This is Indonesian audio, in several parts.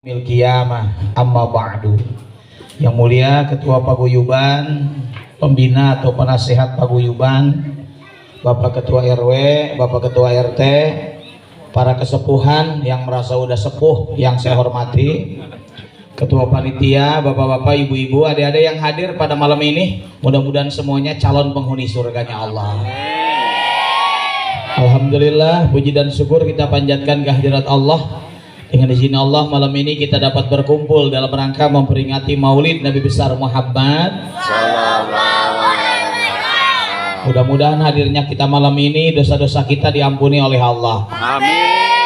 Qiyamah amma ba'du. Yang mulia Ketua Paguyuban, pembina atau penasehat Paguyuban, Bapak Ketua RW, Bapak Ketua RT, para kesepuhan yang merasa udah sepuh yang saya hormati, Ketua Panitia, Bapak-bapak, Ibu-ibu, adik-adik yang hadir pada malam ini, mudah-mudahan semuanya calon penghuni surganya Allah. Alhamdulillah, puji dan syukur kita panjatkan kehadirat Allah. Dengan izin Allah, malam ini kita dapat berkumpul dalam rangka memperingati Maulid Nabi besar Muhammad. Mudah-mudahan hadirnya kita malam ini dosa-dosa kita diampuni oleh Allah. Amin.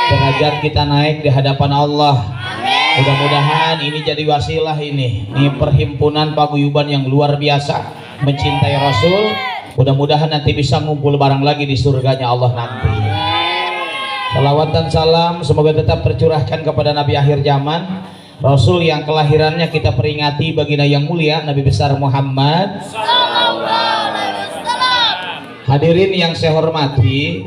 Derajat kita naik di hadapan Allah. Amin. Mudah-mudahan ini jadi wasilah ini perhimpunan paguyuban yang luar biasa mencintai Rasul. Mudah-mudahan nanti bisa ngumpul bareng lagi di surganya Allah nanti. Salawat dan salam semoga tetap tercurahkan kepada Nabi akhir zaman, Rasul yang kelahirannya kita peringati baginda yang mulia Nabi besar Muhammad. Hadirin yang saya hormati,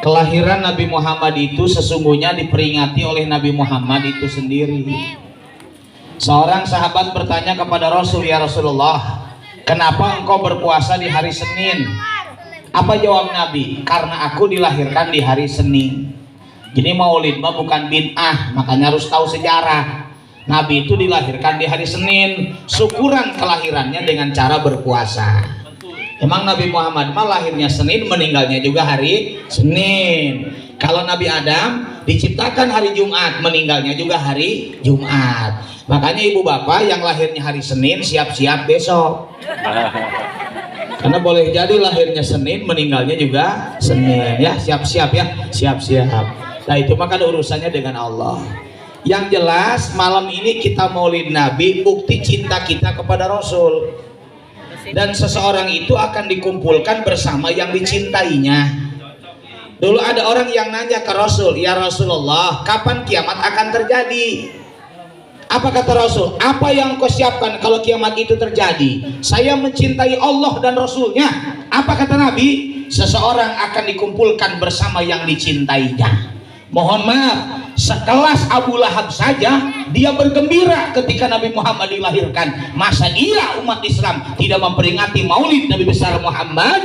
kelahiran Nabi Muhammad itu sesungguhnya diperingati oleh Nabi Muhammad itu sendiri. Seorang sahabat bertanya kepada Rasul, "Ya Rasulullah, kenapa engkau berpuasa di hari Senin?" Apa jawab Nabi? "Karena aku dilahirkan di hari Senin." Jadi Maulid mah bukan bid'ah, makanya harus tahu sejarah. Nabi itu dilahirkan di hari Senin, syukuran kelahirannya dengan cara berpuasa. Emang Nabi Muhammad mah lahirnya Senin, meninggalnya juga hari Senin. Kalau Nabi Adam diciptakan hari Jumat, meninggalnya juga hari Jumat. Makanya ibu bapak yang lahirnya hari Senin siap-siap besok. Karena boleh jadi lahirnya Senin, meninggalnya juga Senin, ya siap-siap ya, siap-siap. Nah itu maka urusannya dengan Allah. Yang jelas malam ini kita Maulid Nabi, bukti cinta kita kepada Rasul. Dan seseorang itu akan dikumpulkan bersama yang dicintainya. Dulu ada orang yang nanya ke Rasul, "Ya Rasulullah, kapan kiamat akan terjadi?" Apa kata Rasul? "Apa yang kau siapkan kalau kiamat itu terjadi?" "Saya mencintai Allah dan Rasulnya." Apa kata Nabi? "Seseorang akan dikumpulkan bersama yang dicintainya." Mohon maaf, sekelas Abu Lahab saja dia bergembira ketika Nabi Muhammad dilahirkan. Masa iya umat Islam tidak memperingati Maulid Nabi besar Muhammad?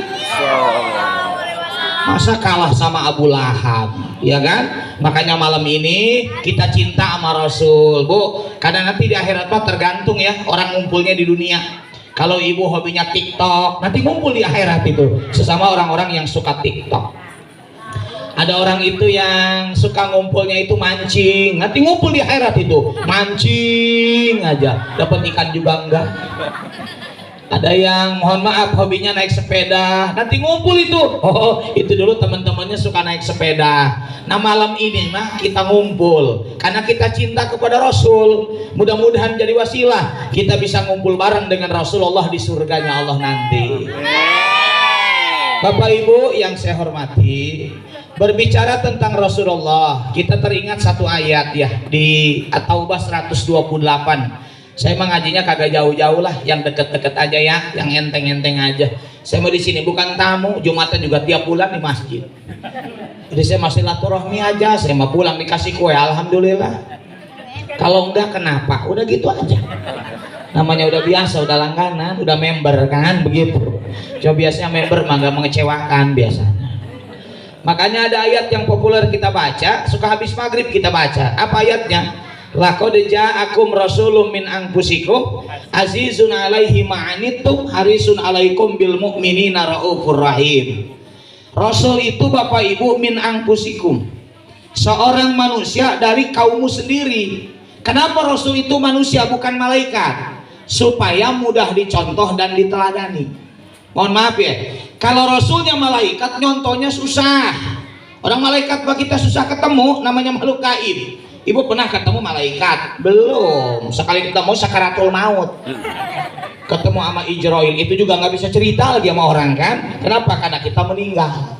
Masa kalah sama Abu Lahab, ya kan? Makanya malam ini kita cinta sama Rasul, Bu. Karena nanti di akhirat mah tergantung ya orang ngumpulnya di dunia. Kalau ibu hobinya TikTok, nanti ngumpul di akhirat itu sesama orang-orang yang suka TikTok. Ada orang itu yang suka ngumpulnya itu mancing, nanti ngumpul di akhirat itu mancing aja, dapat ikan juga enggak. Ada yang mohon maaf hobinya naik sepeda, nanti ngumpul itu, oh itu dulu teman-temannya suka naik sepeda. Nah malam ini mah kita ngumpul karena kita cinta kepada Rasul. Mudah-mudahan jadi wasilah kita bisa ngumpul bareng dengan Rasulullah di surganya Allah nanti. Bapak Ibu yang saya hormati, berbicara tentang Rasulullah, kita teringat satu ayat ya di At-Taubah 128. Saya mengajinya kagak jauh-jauh lah, yang deket-deket aja ya, yang enteng-enteng aja. Saya mau di sini bukan tamu, Jumatan juga tiap bulan di masjid. Jadi saya masih silaturahmi aja, saya mau pulang dikasih kue, alhamdulillah. Kalau enggak kenapa? Udah gitu aja. Namanya udah biasa, udah langganan, udah member kan begitu. Coba biasanya member mah gak mengecewakan biasanya. Makanya ada ayat yang populer kita baca, suka habis maghrib kita baca. Apa ayatnya? Laqad ja'akum rasulun min anfusikum azizun 'alaihi ma'anittum harisun 'alaikum bil mu'minina raufur rahim. Rasul itu Bapak Ibu min anfusikum, seorang manusia dari kaummu sendiri. Kenapa Rasul itu manusia bukan malaikat? Supaya mudah dicontoh dan diteladani. Mohon maaf ya, kalau Rasulnya malaikat nyontohnya susah. Orang malaikat bagi kita susah ketemu, namanya makhluk gaib. Ibu pernah ketemu malaikat? Belum. Sekali ketemu sakaratul maut. Ketemu sama Ijrail itu juga nggak bisa cerita lagi sama orang kan? Kenapa? Karena kita meninggal.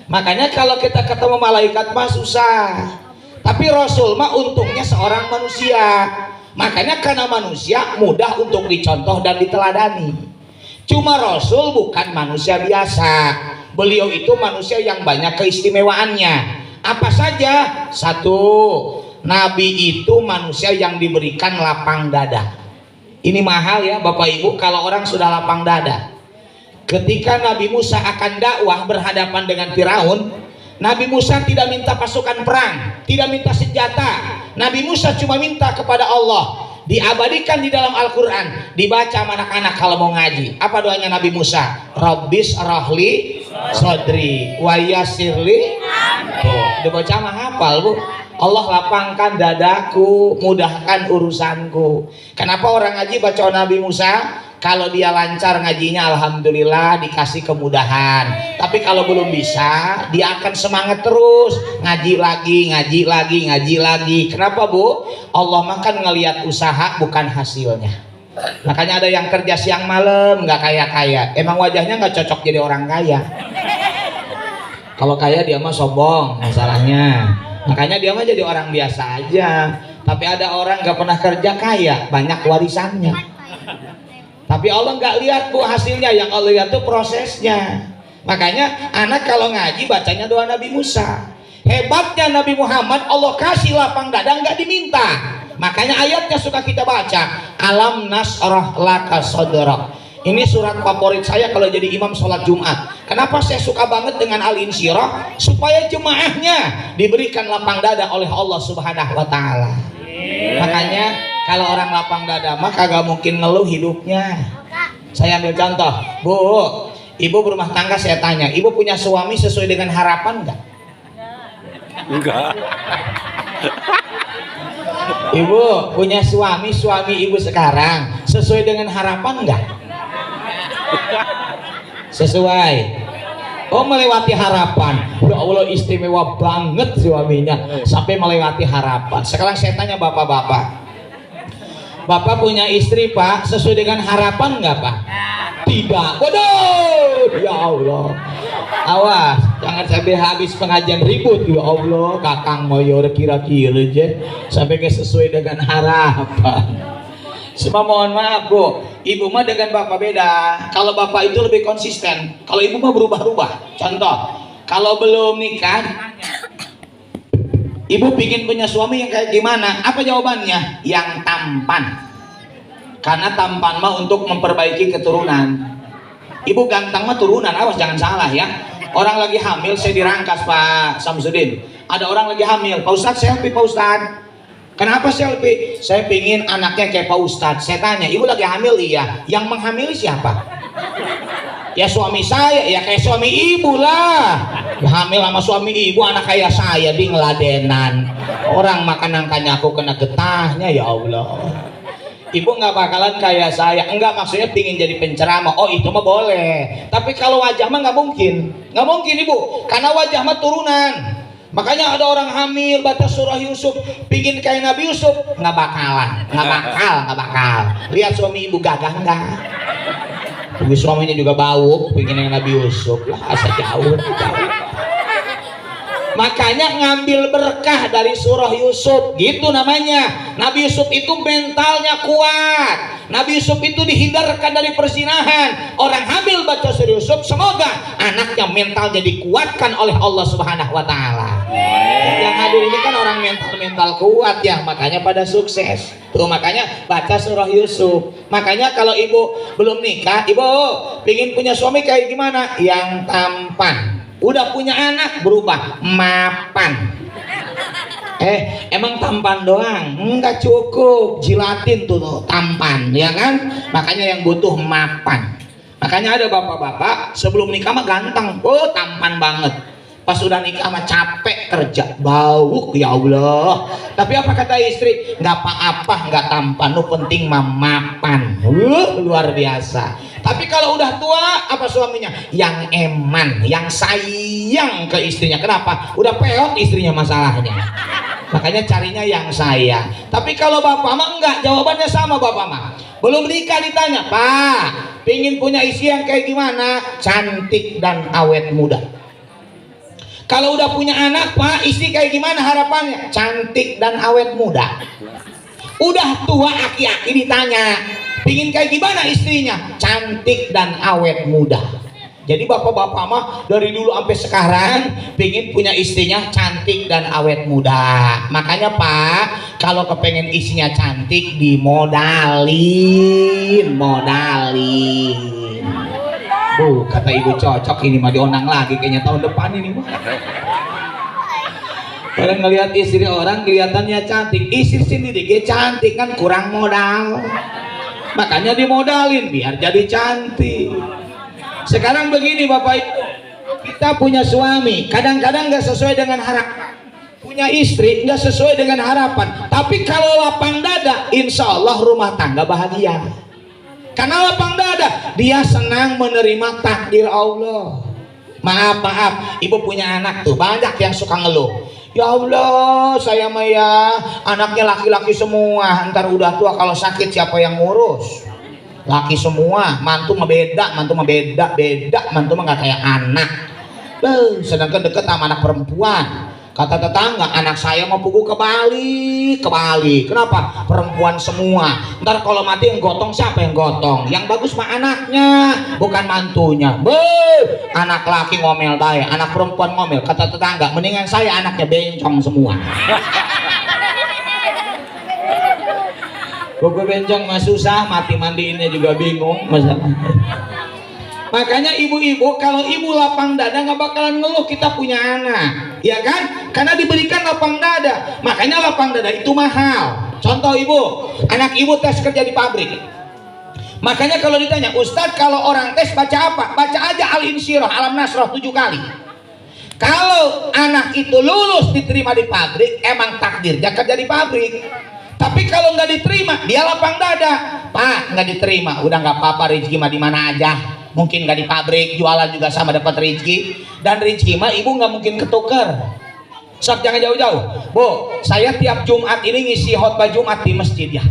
Makanya kalau kita ketemu malaikat mah susah. Tapi Rasul mah untungnya seorang manusia. Makanya karena manusia mudah untuk dicontoh dan diteladani. Cuma Rasul bukan manusia biasa. Beliau itu manusia yang banyak keistimewaannya. Apa saja? Satu, Nabi itu manusia yang diberikan lapang dada. Ini mahal ya Bapak Ibu kalau orang sudah lapang dada. Ketika Nabi Musa akan dakwah berhadapan dengan Firaun, Nabi Musa tidak minta pasukan perang, tidak minta senjata. Nabi Musa cuma minta kepada Allah. Diabadikan di dalam Al-Quran, dibaca sama anak-anak kalau mau ngaji. Apa doanya Nabi Musa? Rabbis rahli sodri wa yassirli. Tuh, dibaca mah hafal Bu. Allah lapangkan dadaku, mudahkan urusanku. Kenapa orang ngaji baca Nabi Musa? Kalau dia lancar ngajinya alhamdulillah dikasih kemudahan. Tapi kalau belum bisa, dia akan semangat terus ngaji lagi, ngaji lagi, ngaji lagi. Kenapa Bu? Allah makan ngelihat usaha bukan hasilnya. Makanya ada yang kerja siang malam nggak kaya-kaya. Emang wajahnya nggak cocok jadi orang kaya. Kalau kaya dia mah sombong masalahnya. Makanya dia mah jadi orang biasa aja. Tapi ada orang nggak pernah kerja kaya, banyak warisannya. Tapi Allah nggak lihat Bu hasilnya, yang Allah lihat tuh prosesnya. Makanya anak kalau ngaji bacanya doa Nabi Musa. Hebatnya Nabi Muhammad, Allah kasih lapang dada nggak diminta. Makanya ayatnya suka kita baca, alam nasrah laka sadrak. Ini surat favorit saya kalau jadi imam sholat Jumat. Kenapa saya suka banget dengan Al-Insyirah? Supaya jemaahnya diberikan lapang dada oleh Allah Subhanahu wa Ta'ala. Makanya kalau orang lapang dada mah kagak mungkin ngeluh hidupnya. Saya ambil contoh, Bu, ibu berumah tangga, saya tanya, ibu punya suami sesuai dengan harapan enggak? Enggak. Ibu punya suami ibu sekarang sesuai dengan harapan enggak? Sesuai. Oh, melewati harapan. Ya Allah, istimewa banget suaminya sampai melewati harapan. Sekarang saya tanya bapak-bapak, Bapak punya istri Pak sesuai dengan harapan nggak Pak? Tidak. Waduh, ya Allah. Awas, jangan sampai habis pengajian ribut. Ya Allah, kakang moyor kira-kira aja sampai ke sesuai dengan harapan. Semua mohon maaf Bu, ibu mah dengan bapak beda. Kalau bapak itu lebih konsisten, kalau ibu mah berubah-ubah. Contoh, kalau belum nikah, ibu pingin punya suami yang kayak gimana? Apa jawabannya? Yang tampan. Karena tampan mah untuk memperbaiki keturunan. Ibu ganteng mah turunan, awas jangan salah ya. Orang lagi hamil, saya dirangkas Pak Samsudin. Ada orang lagi hamil, Pak Ustadz selfie Pak Ustadz. Kenapa selfie? Saya pingin anaknya kayak Pak Ustadz. Saya tanya, ibu lagi hamil? Iya. Yang menghamili siapa? Ya suami saya, ya kayak suami ibu lah. Hamil sama suami ibu, anak kayak saya di ngeladenan. Orang makan angkanya aku kena getahnya, ya Allah. Ibu nggak bakalan kayak saya. Enggak, maksudnya pingin jadi penceramah. Oh itu mah boleh. Tapi kalau wajah mah nggak mungkin. Nggak mungkin Ibu. Karena wajah mah turunan. Makanya ada orang hamil baca surah Yusuf pingin kayak Nabi Yusuf, nggak bakalan, nggak bakal. Lihat suami ibu gagah nggak? Ibu suaminya juga bau, pingin yang Nabi Yusuf lah, asa jauh. Makanya ngambil berkah dari surah Yusuf, gitu namanya. Nabi Yusuf itu mentalnya kuat. Nabi Yusuf itu dihindarkan dari perzinahan. Orang hamil baca surah Yusuf, semoga anaknya mentalnya dikuatkan oleh Allah Subhanahu wa Ta'ala. Yang hadir ini kan orang mental kuat ya, makanya pada sukses. Tuh makanya baca surah Yusuf. Makanya kalau ibu belum nikah, ibu pingin punya suami kayak gimana? Yang tampan. Udah punya anak berubah mapan. Emang tampan doang? Enggak cukup, jilatin tuh tampan, ya kan? Makanya yang butuh mapan. Makanya ada bapak-bapak sebelum nikah mah ganteng, oh tampan banget. Pas udah nikah mah capek kerja, bau, ya Allah. Tapi apa kata istri? Nggak apa-apa, nggak tampan, lu penting mah mapan. Luar biasa. Tapi kalau udah tua, apa suaminya? Yang eman, yang sayang ke istrinya. Kenapa? Udah peot istrinya masalahnya. Makanya carinya yang sayang. Tapi kalau bapak mah enggak, jawabannya sama bapak mah. Belum nikah ditanya, Pak, pingin punya istri yang kayak gimana? Cantik dan awet muda. Kalau udah punya anak, Pak, istri kayak gimana harapannya? Cantik dan awet muda. Udah tua aki-aki ditanya, pingin kayak gimana istrinya? Cantik dan awet muda. Jadi bapak-bapak mah dari dulu sampai sekarang pengen punya istrinya cantik dan awet muda. Makanya Pak, kalau kepengen istrinya cantik dimodalin, modalin. Kata ibu cocok ini mah dionang lagi kayaknya tahun depan ini mah. Kalau ngelihat istri orang kelihatannya cantik, istri sendiri dia cantik kan kurang modal. Makanya dimodalin biar jadi cantik. Sekarang begini Bapak Ibu, kita punya suami kadang-kadang nggak sesuai dengan harapan, punya istri nggak sesuai dengan harapan, tapi kalau lapang dada insya Allah rumah tangga bahagia. Karena lapang dada dia senang menerima takdir Allah. Maaf ibu punya anak tuh banyak yang suka ngeluh, ya Allah saya mah ya anaknya laki-laki semua, ntar udah tua kalau sakit siapa yang ngurus? Laki semua, mantu mah beda, mantu mah beda, mantu mah nggak kayak anak. Sedangkan deket sama anak perempuan. Kata tetangga, anak saya mau pugu ke Bali. Kenapa? Perempuan semua. Ntar kalau mati yang gotong siapa yang gotong? Yang bagus mah anaknya, bukan mantunya. Anak laki ngomel bae, anak perempuan ngomel. Kata tetangga, mendingan saya anaknya bencong semua. Gue bencong mah susah, mati mandiinnya juga bingung masalah. Makanya ibu-ibu kalau ibu lapang dada nggak bakalan ngeluh kita punya anak, ya kan? Karena diberikan lapang dada. Makanya lapang dada itu mahal. Contoh ibu, anak ibu tes kerja di pabrik. Makanya kalau ditanya, Ustadz kalau orang tes baca apa? Baca aja Al-Insyirah, Alam Nasrah 7 kali. Kalau anak itu lulus diterima di pabrik, emang takdirnya kerja di pabrik. Tapi kalau nggak diterima, dia lapang dada. Pak, nggak diterima, udah nggak apa-apa, rezeki mah di mana aja. Mungkin nggak di pabrik, jualan juga sama dapat rezeki. Dan rezeki mah ibu nggak mungkin ketuker. Sok jangan jauh-jauh. Bu, saya tiap Jumat ini ngisi khotbah Jumat di masjid ya.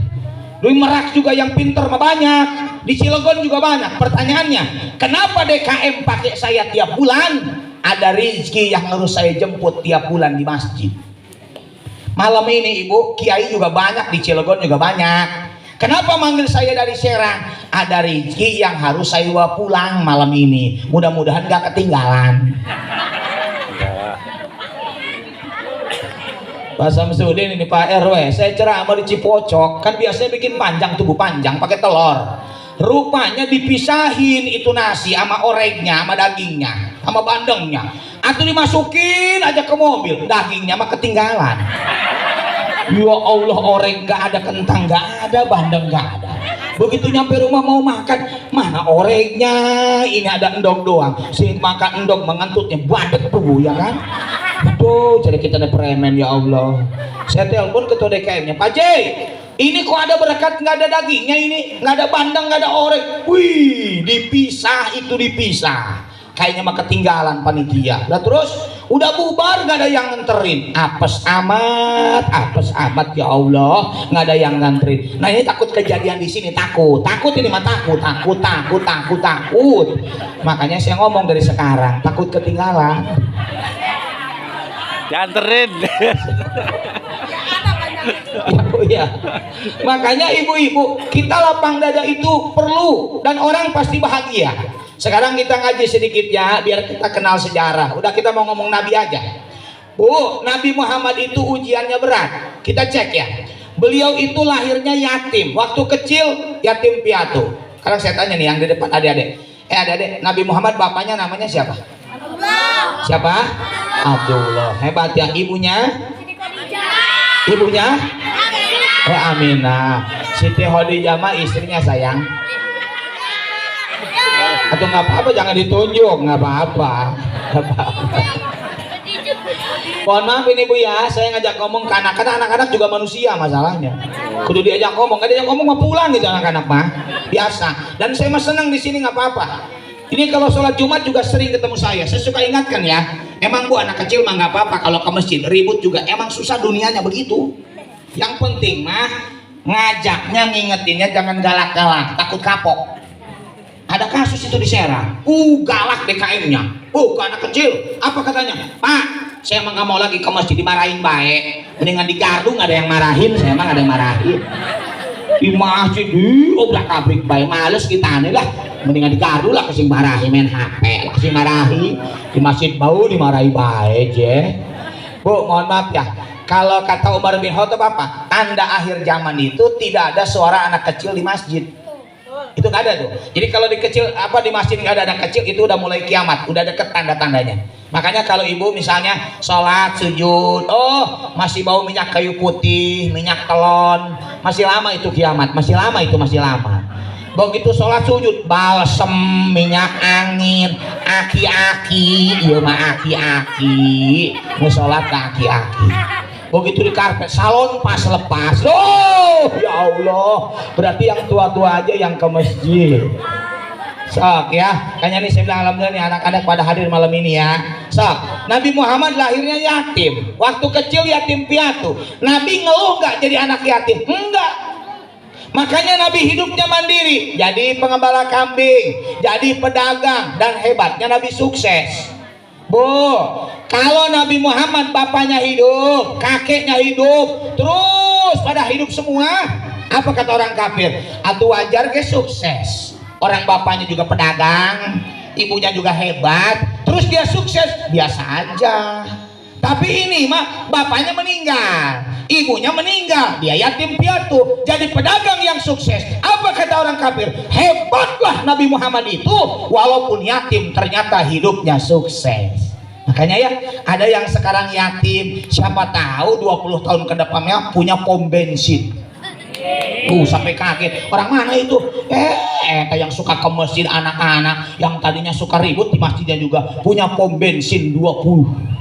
Di Merak juga yang pinter mah banyak. Di Cilegon juga banyak. Pertanyaannya, kenapa DKM pakai saya tiap bulan? Ada rezeki yang harus saya jemput tiap bulan di masjid. Malam ini ibu, kiai juga banyak, di Cilegon juga banyak. Kenapa manggil saya dari Serang? Ada rezeki yang harus saya bawa pulang malam ini. Mudah-mudahan gak ketinggalan. Pak Samsudin ini Pak RW, saya ceramah di Cipocok. Kan biasanya bikin panjang, tubuh panjang pakai telur. Rupanya dipisahin itu nasi sama oregnya, sama dagingnya, sama bandengnya. Atau dimasukin aja ke mobil, dagingnya mah ketinggalan. Ya Allah, oreg gak ada, kentang gak ada, bandeng gak ada. Begitu nyampe rumah mau makan, mana oregnya? Ini ada endog doang. Si makan endog mengantutnya badet tuh ya kan. Betul, jadi kita ada premen ya Allah. Saya telepon ketua DKM-nya, Pak J, ini kok ada berkat nggak ada dagingnya ini, nggak ada bandeng, nggak ada oreg. Wih, dipisah itu dipisah. Kayaknya mah ketinggalan panitia. Lah terus udah bubar nggak ada yang nganterin. Apes amat ya Allah, nggak ada yang nganterin. Nah ini takut kejadian di sini, takut ini mah takut. Makanya saya ngomong dari sekarang, takut ketinggalan. Dianterin. Ya. Makanya ibu-ibu, kita lapang dada itu perlu dan orang pasti bahagia. Sekarang kita ngaji sedikit ya, biar kita kenal sejarah. Udah kita mau ngomong Nabi aja. Bu, Nabi Muhammad itu ujiannya berat. Kita cek ya. Beliau itu lahirnya yatim. Waktu kecil yatim piatu. Sekarang saya tanya nih yang di depan adik-adik. Adik-adik, Nabi Muhammad bapaknya namanya siapa? Abdullah. Siapa? Abdullah. Hebat ya. Ibunya? Ibunya? Aminah. Siti Khadijah mah istrinya sayang. Atau nggak apa-apa, jangan ditunjuk, nggak apa-apa. Mohon maaf ini Bu ya, saya ngajak ngomong ke anak-anak juga manusia masalahnya. Kudu diajak ngomong, nggak diajak ngomong mah pulang gitu anak-anak mah biasa. Dan saya mah senang di sini nggak apa-apa. Ini kalau sholat Jumat juga sering ketemu saya suka ingatkan ya. Emang Bu anak kecil mah nggak apa-apa kalau ke masjid ribut juga, emang susah dunianya begitu. Yang penting mah ngajaknya ngingetinnya jangan galak-galak, takut kapok. Ada kasus itu di Serang, galak DKM-nya, ke anak kecil, apa katanya? Pak, saya emang gak mau lagi ke masjid, dimarahin baik, mendingan di gardu gak ada yang marahin, saya emang gak ada yang marahin. Di masjid, obrak abrik baik, males kita nih lah, mendingan digaru lah kesing marahi main HP lah kesing marahi di masjid bau dimarahi baik ya. Bu mohon maaf ya, kalau kata Umar bin Khattab apa, tanda akhir zaman itu tidak ada suara anak kecil di masjid. Itu nggak ada tuh. Jadi kalau di kecil apa di masjid nggak ada anak kecil, itu udah mulai kiamat, udah deket tanda-tandanya. Makanya kalau ibu misalnya sholat sujud, oh masih bau minyak kayu putih, minyak telon, masih lama itu kiamat, masih lama itu masih lama. Begitu sholat sujud balsem, minyak angin, aki-aki, iya mah aki-aki, mau sholat ke aki-aki. Begitu di karpet salon pas lepas, oh ya Allah, berarti yang tua-tua aja yang ke masjid. Sok ya, kayaknya nih saya bilang alhamdulillah nih anak-anak pada hadir malam ini ya. Sok, Nabi Muhammad lahirnya yatim, waktu kecil yatim piatu. Nabi ngeluh nggak jadi anak yatim? Enggak. Makanya Nabi hidupnya mandiri, jadi pengembala kambing, jadi pedagang, dan hebatnya Nabi sukses. Bu, kalau Nabi Muhammad bapaknya hidup, kakeknya hidup, terus pada hidup semua, apa kata orang kafir? Atuh wajar ke sukses. Orang bapaknya juga pedagang, ibunya juga hebat, terus dia sukses, biasa aja. Tapi ini mah bapaknya meninggal, ibunya meninggal, dia yatim piatu, jadi pedagang yang sukses. Apa kata orang kafir? Hebatlah Nabi Muhammad itu, walaupun yatim ternyata hidupnya sukses. Makanya ya, ada yang sekarang yatim, siapa tahu 20 tahun ke depannya punya pom bensin. Sampai kaget, orang mana itu? Yang suka ke masjid anak-anak, yang tadinya suka ribut di masjidnya juga punya pom bensin 20.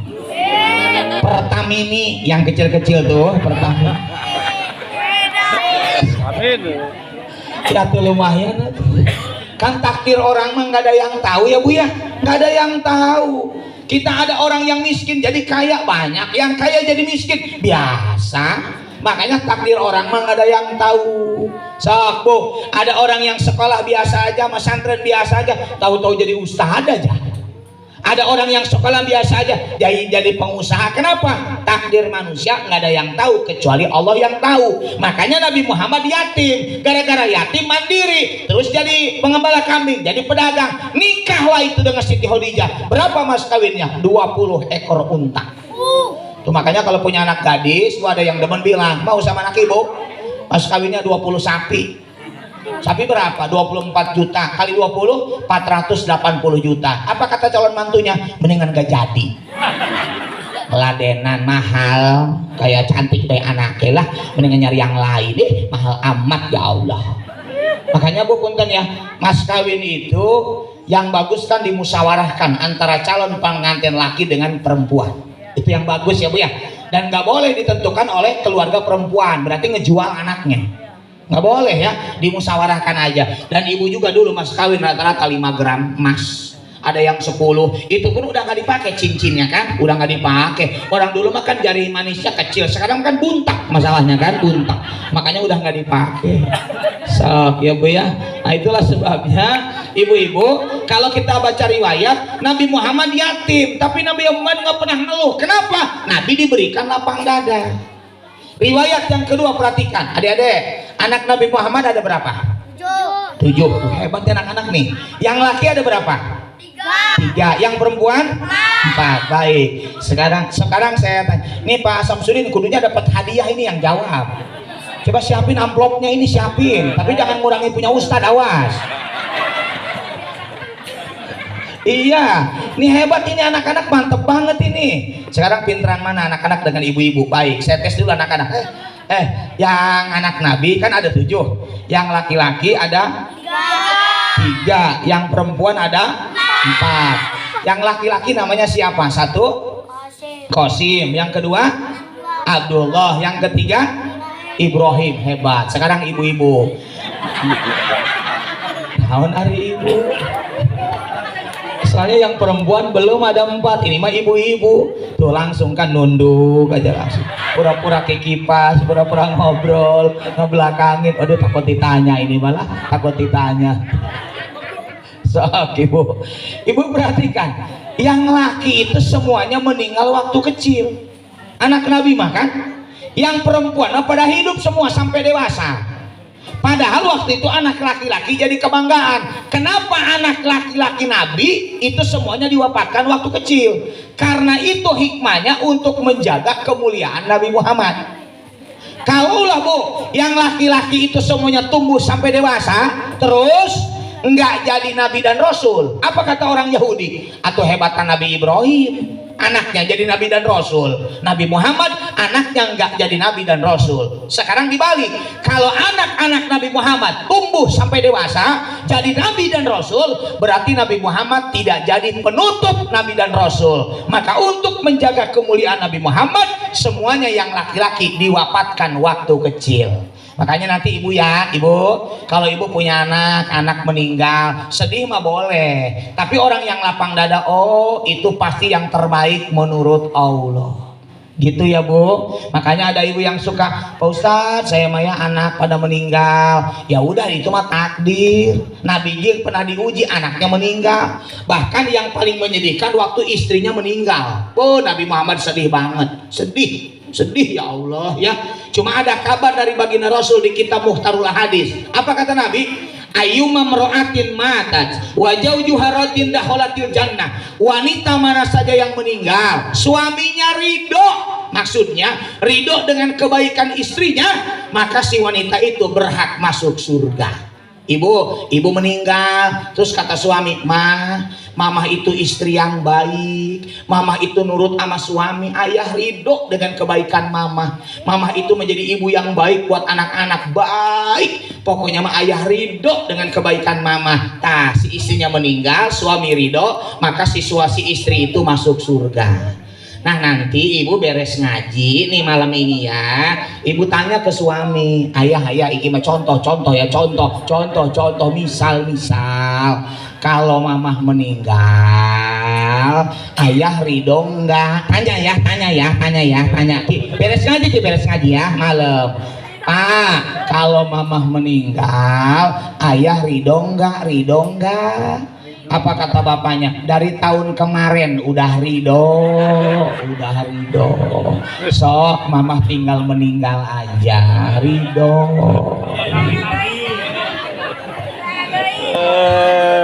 Pertamini yang kecil-kecil tuh, Pertamini. Amin. Ya tuh lumayan. Kan takdir orang mah nggak ada yang tahu ya Bu ya, nggak ada yang tahu. Kita ada orang yang miskin jadi kaya banyak, yang kaya jadi miskin biasa. Makanya takdir orang mah nggak ada yang tahu. Sok Bu, ada orang yang sekolah biasa aja, pesantren biasa aja, tahu-tahu jadi ustaz aja. Ada orang yang sekolah biasa aja jadi pengusaha. Kenapa? Takdir manusia nggak ada yang tahu kecuali Allah yang tahu. Makanya Nabi Muhammad yatim, gara-gara yatim mandiri, terus jadi pengembala kambing, jadi pedagang. Nikahlah itu dengan Siti Khadijah. Berapa mas kawinnya? 20 ekor unta. Tuh makanya kalau punya anak gadis, tuh ada yang demen bilang, mau sama anak ibu, mas kawinnya 20 sapi. Sapi berapa? 24 juta kali 20, 480 juta. Apa kata calon mantunya? Mendingan gak jadi. Ladenan mahal, kayak cantik kayak anaknya lah, mendingan nyari yang lain deh, mahal amat ya Allah. Makanya Bu punten ya, mas kawin itu yang bagus kan dimusyawarahkan antara calon pengantin laki dengan perempuan. Itu yang bagus ya Bu ya. Dan gak boleh ditentukan oleh keluarga perempuan, berarti ngejual anaknya. Nggak boleh ya, dimusyawarahkan aja. Dan ibu juga dulu mas kawin rata-rata 5 gram emas, ada yang 10, itu pun udah nggak dipakai cincinnya kan, udah nggak dipakai. Orang dulu mah kan jari manisnya kecil, sekarang kan buntak masalahnya kan, buntak, makanya udah nggak dipakai. So ya Bu ya, nah itulah sebabnya ibu-ibu kalau kita baca riwayat Nabi Muhammad yatim, tapi Nabi Muhammad nggak pernah ngeluh. Kenapa? Nabi diberikan lapang dada. Riwayat yang kedua perhatikan adik-adik, anak Nabi Muhammad ada berapa? 7. Hebatnya anak-anak nih. Yang laki ada berapa? 3. Yang perempuan 4. Baik. Sekarang saya tanya, nih Pak Samsudin kudunya dapat hadiah, ini yang jawab. Coba siapin amplopnya ini, siapin, tapi jangan ngurangi punya Ustadz, awas. Iya, ini hebat ini anak-anak, mantep banget ini. Sekarang pinteran mana anak-anak dengan ibu-ibu? Baik, saya tes dulu anak-anak. Yang anak Nabi kan ada 7, yang laki-laki ada 3, yang perempuan ada 4. Yang laki-laki namanya siapa? 1 Qasim, yang kedua Abdullah, yang ketiga Ibrahim. Hebat. Sekarang ibu-ibu. Tahun hari ibu. Soalnya yang perempuan belum ada 4, ini mah ibu-ibu tuh langsung kan nunduk aja langsung, pura-pura ke kipas, pura-pura ngobrol, ngebelakangin. Aduh takut ditanya, ini malah takut ditanya. Ibu perhatikan, yang laki itu semuanya meninggal waktu kecil, anak Nabi mah kan. Yang perempuan pada hidup semua sampai dewasa. Padahal waktu itu anak laki-laki jadi kebanggaan. Kenapa anak laki-laki Nabi itu semuanya diwafatkan waktu kecil? Karena itu hikmahnya untuk menjaga kemuliaan Nabi Muhammad. Kalaulah Bu, yang laki-laki itu semuanya tumbuh sampai dewasa, terus enggak jadi Nabi dan Rasul, apa kata orang Yahudi? Atau hebatan Nabi Ibrahim, anaknya jadi Nabi dan Rasul. Nabi Muhammad anaknya enggak jadi Nabi dan Rasul. Sekarang dibalik, kalau anak-anak Nabi Muhammad tumbuh sampai dewasa jadi Nabi dan Rasul, berarti Nabi Muhammad tidak jadi penutup Nabi dan Rasul. Maka untuk menjaga kemuliaan Nabi Muhammad, semuanya yang laki-laki diwafatkan waktu kecil. Makanya nanti ibu ya, ibu kalau ibu punya anak meninggal, sedih mah boleh. Tapi orang yang lapang dada, oh itu pasti yang terbaik menurut Allah. Gitu ya Bu. Makanya ada ibu yang suka, Pak Ustadz saya mah ya anak pada meninggal. Ya udah itu mah takdir. Nabi Jil pernah diuji anaknya meninggal. Bahkan yang paling menyedihkan waktu istrinya meninggal. Oh Nabi Muhammad sedih banget, sedih ya Allah ya. Cuma ada kabar dari baginda Rasul di kitab Muhtarul Hadis. Apa kata Nabi? Ayyuma mra'atin matat wa zawjuha radin dakhalatil jannah. Wanita mana saja yang meninggal, suaminya ridho, maksudnya ridho dengan kebaikan istrinya, maka si wanita itu berhak masuk surga. Ibu meninggal, terus kata suami, mama itu istri yang baik, mama itu nurut sama suami, ayah ridho dengan kebaikan mama itu menjadi ibu yang baik buat anak-anak, baik, pokoknya mah ayah ridho dengan kebaikan mama. Nah si istrinya meninggal, suami ridho, maka si istri itu masuk surga. Nah nanti ibu beres ngaji nih malam ini ya, ibu tanya ke suami, ayah iki mah contoh ya, contoh misal kalau mamah meninggal ayah ridho enggak? Tanya ya, beres ngaji ya malam. Pak, kalau mamah meninggal ayah ridho enggak? Apa kata bapaknya? Dari tahun kemarin udah ridho. Sok mamah tinggal meninggal aja, ridho.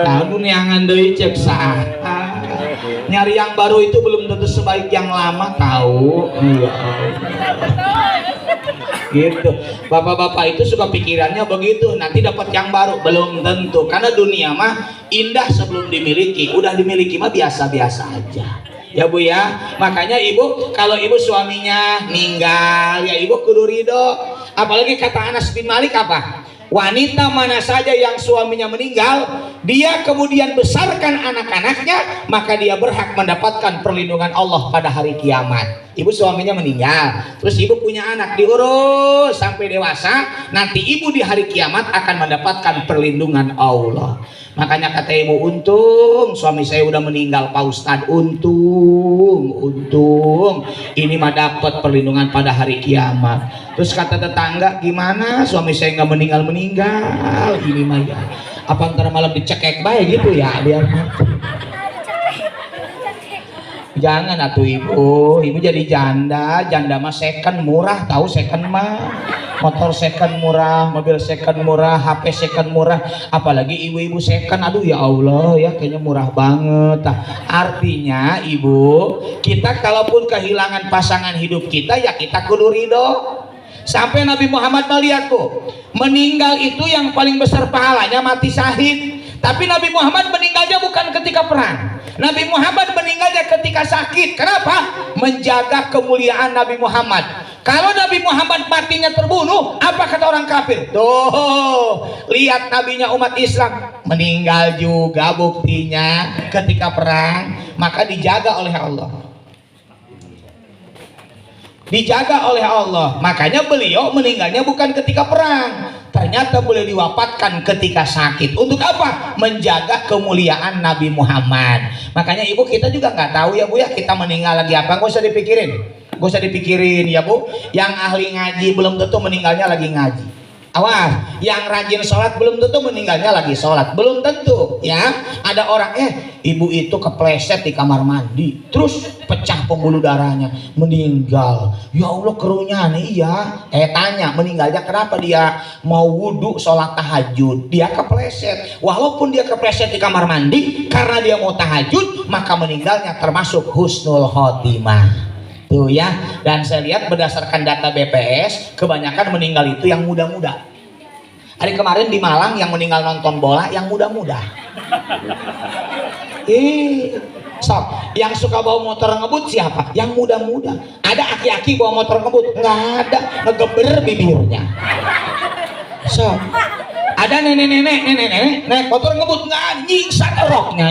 Tahun yang deui cek saha. Nyari yang baru itu belum tentu sebaik yang lama tahu. Gitu. Bapak-bapak itu suka pikirannya begitu, nanti dapat yang baru belum tentu, karena dunia mah indah sebelum dimiliki, udah dimiliki mah biasa-biasa aja ya Bu ya. Makanya ibu kalau ibu suaminya meninggal ya ibu kudu ridho. Apalagi kata Anas bin Malik apa? Wanita mana saja yang suaminya meninggal, dia kemudian besarkan anak-anaknya, maka dia berhak mendapatkan perlindungan Allah pada hari kiamat. Ibu suaminya meninggal, terus ibu punya anak, diurus sampai dewasa, nanti ibu di hari kiamat akan mendapatkan perlindungan Allah. Makanya kata ibu, untung suami saya udah meninggal Pak Ustadz, untung ini mah dapat perlindungan pada hari kiamat. Terus kata tetangga, gimana suami saya nggak meninggal, ini mah ya apa ntar malam dicekek baik gitu ya, biar jangan atuh ibu jadi janda mah second murah, tahu second mah motor second murah, mobil second murah, HP second murah, apalagi ibu-ibu second, aduh ya Allah ya kayaknya murah banget. Artinya ibu, kita kalaupun kehilangan pasangan hidup kita ya kita kudu ridho. Sampai Nabi Muhammad melihat Bu, meninggal itu yang paling besar pahalanya mati syahid. Tapi Nabi Muhammad meninggalnya bukan ketika perang. Nabi Muhammad meninggalnya ketika sakit. Kenapa? Menjaga kemuliaan Nabi Muhammad. Kalau Nabi Muhammad matinya terbunuh, apa kata orang kafir? Tuh, lihat nabinya umat Islam meninggal juga buktinya ketika perang, maka dijaga oleh Allah. Dijaga oleh Allah. Makanya beliau meninggalnya bukan ketika perang, ternyata boleh diwafatkan ketika sakit. Untuk apa? Menjaga kemuliaan Nabi Muhammad. Makanya ibu, kita juga nggak tahu ya Bu ya, kita meninggal lagi apa, nggak usah dipikirin ya Bu. Yang ahli ngaji belum tentu meninggalnya lagi ngaji. Awas, yang rajin sholat belum tentu meninggalnya lagi sholat, belum tentu ya. Ada orang ibu itu kepleset di kamar mandi, terus pecah pembuluh darahnya, meninggal. Ya Allah kerunya nih iya. Tanya meninggalnya kenapa? Dia mau wudhu sholat tahajud, dia kepleset. Walaupun dia kepleset di kamar mandi, karena dia mau tahajud, maka meninggalnya termasuk husnul khotimah. Tuh ya, dan saya lihat berdasarkan data BPS, kebanyakan meninggal itu yang muda-muda. Hari kemarin di Malang yang meninggal nonton bola yang muda-muda. Sok, yang suka bawa motor ngebut siapa? Yang muda-muda. Ada aki-aki bawa motor ngebut? Nggak ada, ngegeber bibirnya. Sok, ada nenek-nenek naik motor ngebut, nggak ada, nyiksa roknya.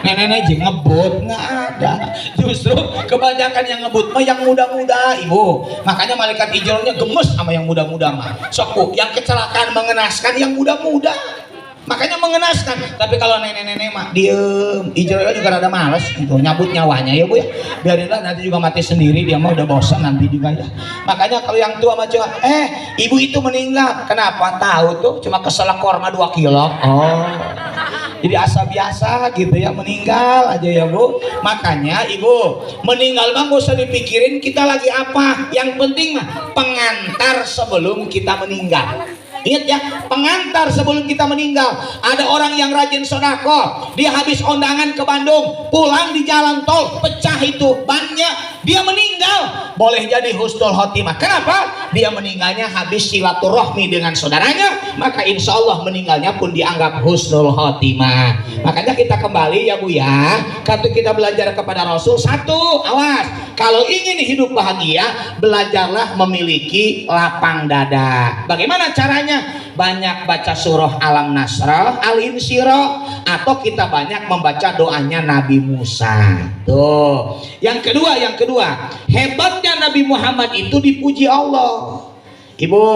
Nenek-nenek aja ngebut, nggak ada. Justru kebanyakan yang ngebut mah yang muda-muda, ibu. Makanya malaikat hijaunya gemes sama yang muda-muda mah. Sok bu, yang kecelakaan mengenaskan yang muda-muda. Makanya mengenaskan. Tapi kalau nenek-nenek mah diem, hijaunya juga rada males gitu, nyabut nyawanya ya bu ya. Biarinlah nanti juga mati sendiri, dia mah udah bosan nanti juga ya. Makanya kalau yang tua mah cuma ibu itu meninggal. Kenapa? Tahu tuh cuma keselak korma 2 kilo. Oh. Jadi asa biasa gitu ya, meninggal aja ya bu. Makanya ibu meninggal mah gak usah dipikirin kita lagi apa. Yang penting mah pengantar sebelum kita meninggal. Ingat ya, pengantar sebelum kita meninggal. Ada orang yang rajin sodako, dia habis undangan ke Bandung, pulang di jalan tol pecah itu bannya, dia meninggal. Boleh jadi husnul khotimah. Kenapa? Dia meninggalnya habis silaturahmi dengan saudaranya, maka insya Allah meninggalnya pun dianggap husnul khotimah. Makanya kita kembali ya bu ya, kalau kita belajar kepada Rasul. Satu, awas, kalau ingin hidup bahagia, belajarlah memiliki lapang dada. Bagaimana caranya? Banyak baca surah Alam Nasrah, Al-Insyirah, atau kita banyak membaca doanya Nabi Musa. Tuh. Yang kedua, hebatnya Nabi Muhammad itu dipuji Allah. Ibu,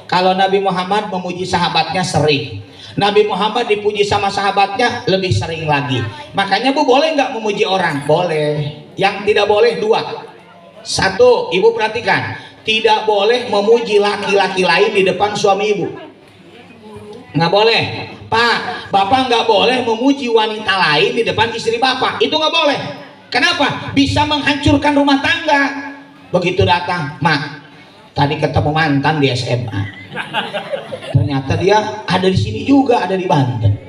kalau Nabi Muhammad memuji sahabatnya sering, Nabi Muhammad dipuji sama sahabatnya lebih sering lagi. Makanya bu, boleh nggak memuji orang? Boleh. Yang tidak boleh 2. 1, ibu perhatikan, tidak boleh memuji laki-laki lain di depan suami ibu. Nggak boleh. Pak, bapak nggak boleh memuji wanita lain di depan istri bapak. Itu nggak boleh. Kenapa? Bisa menghancurkan rumah tangga. Begitu datang, mak, tadi ketemu mantan di SMA. Ternyata dia ada di sini juga, ada di Banten.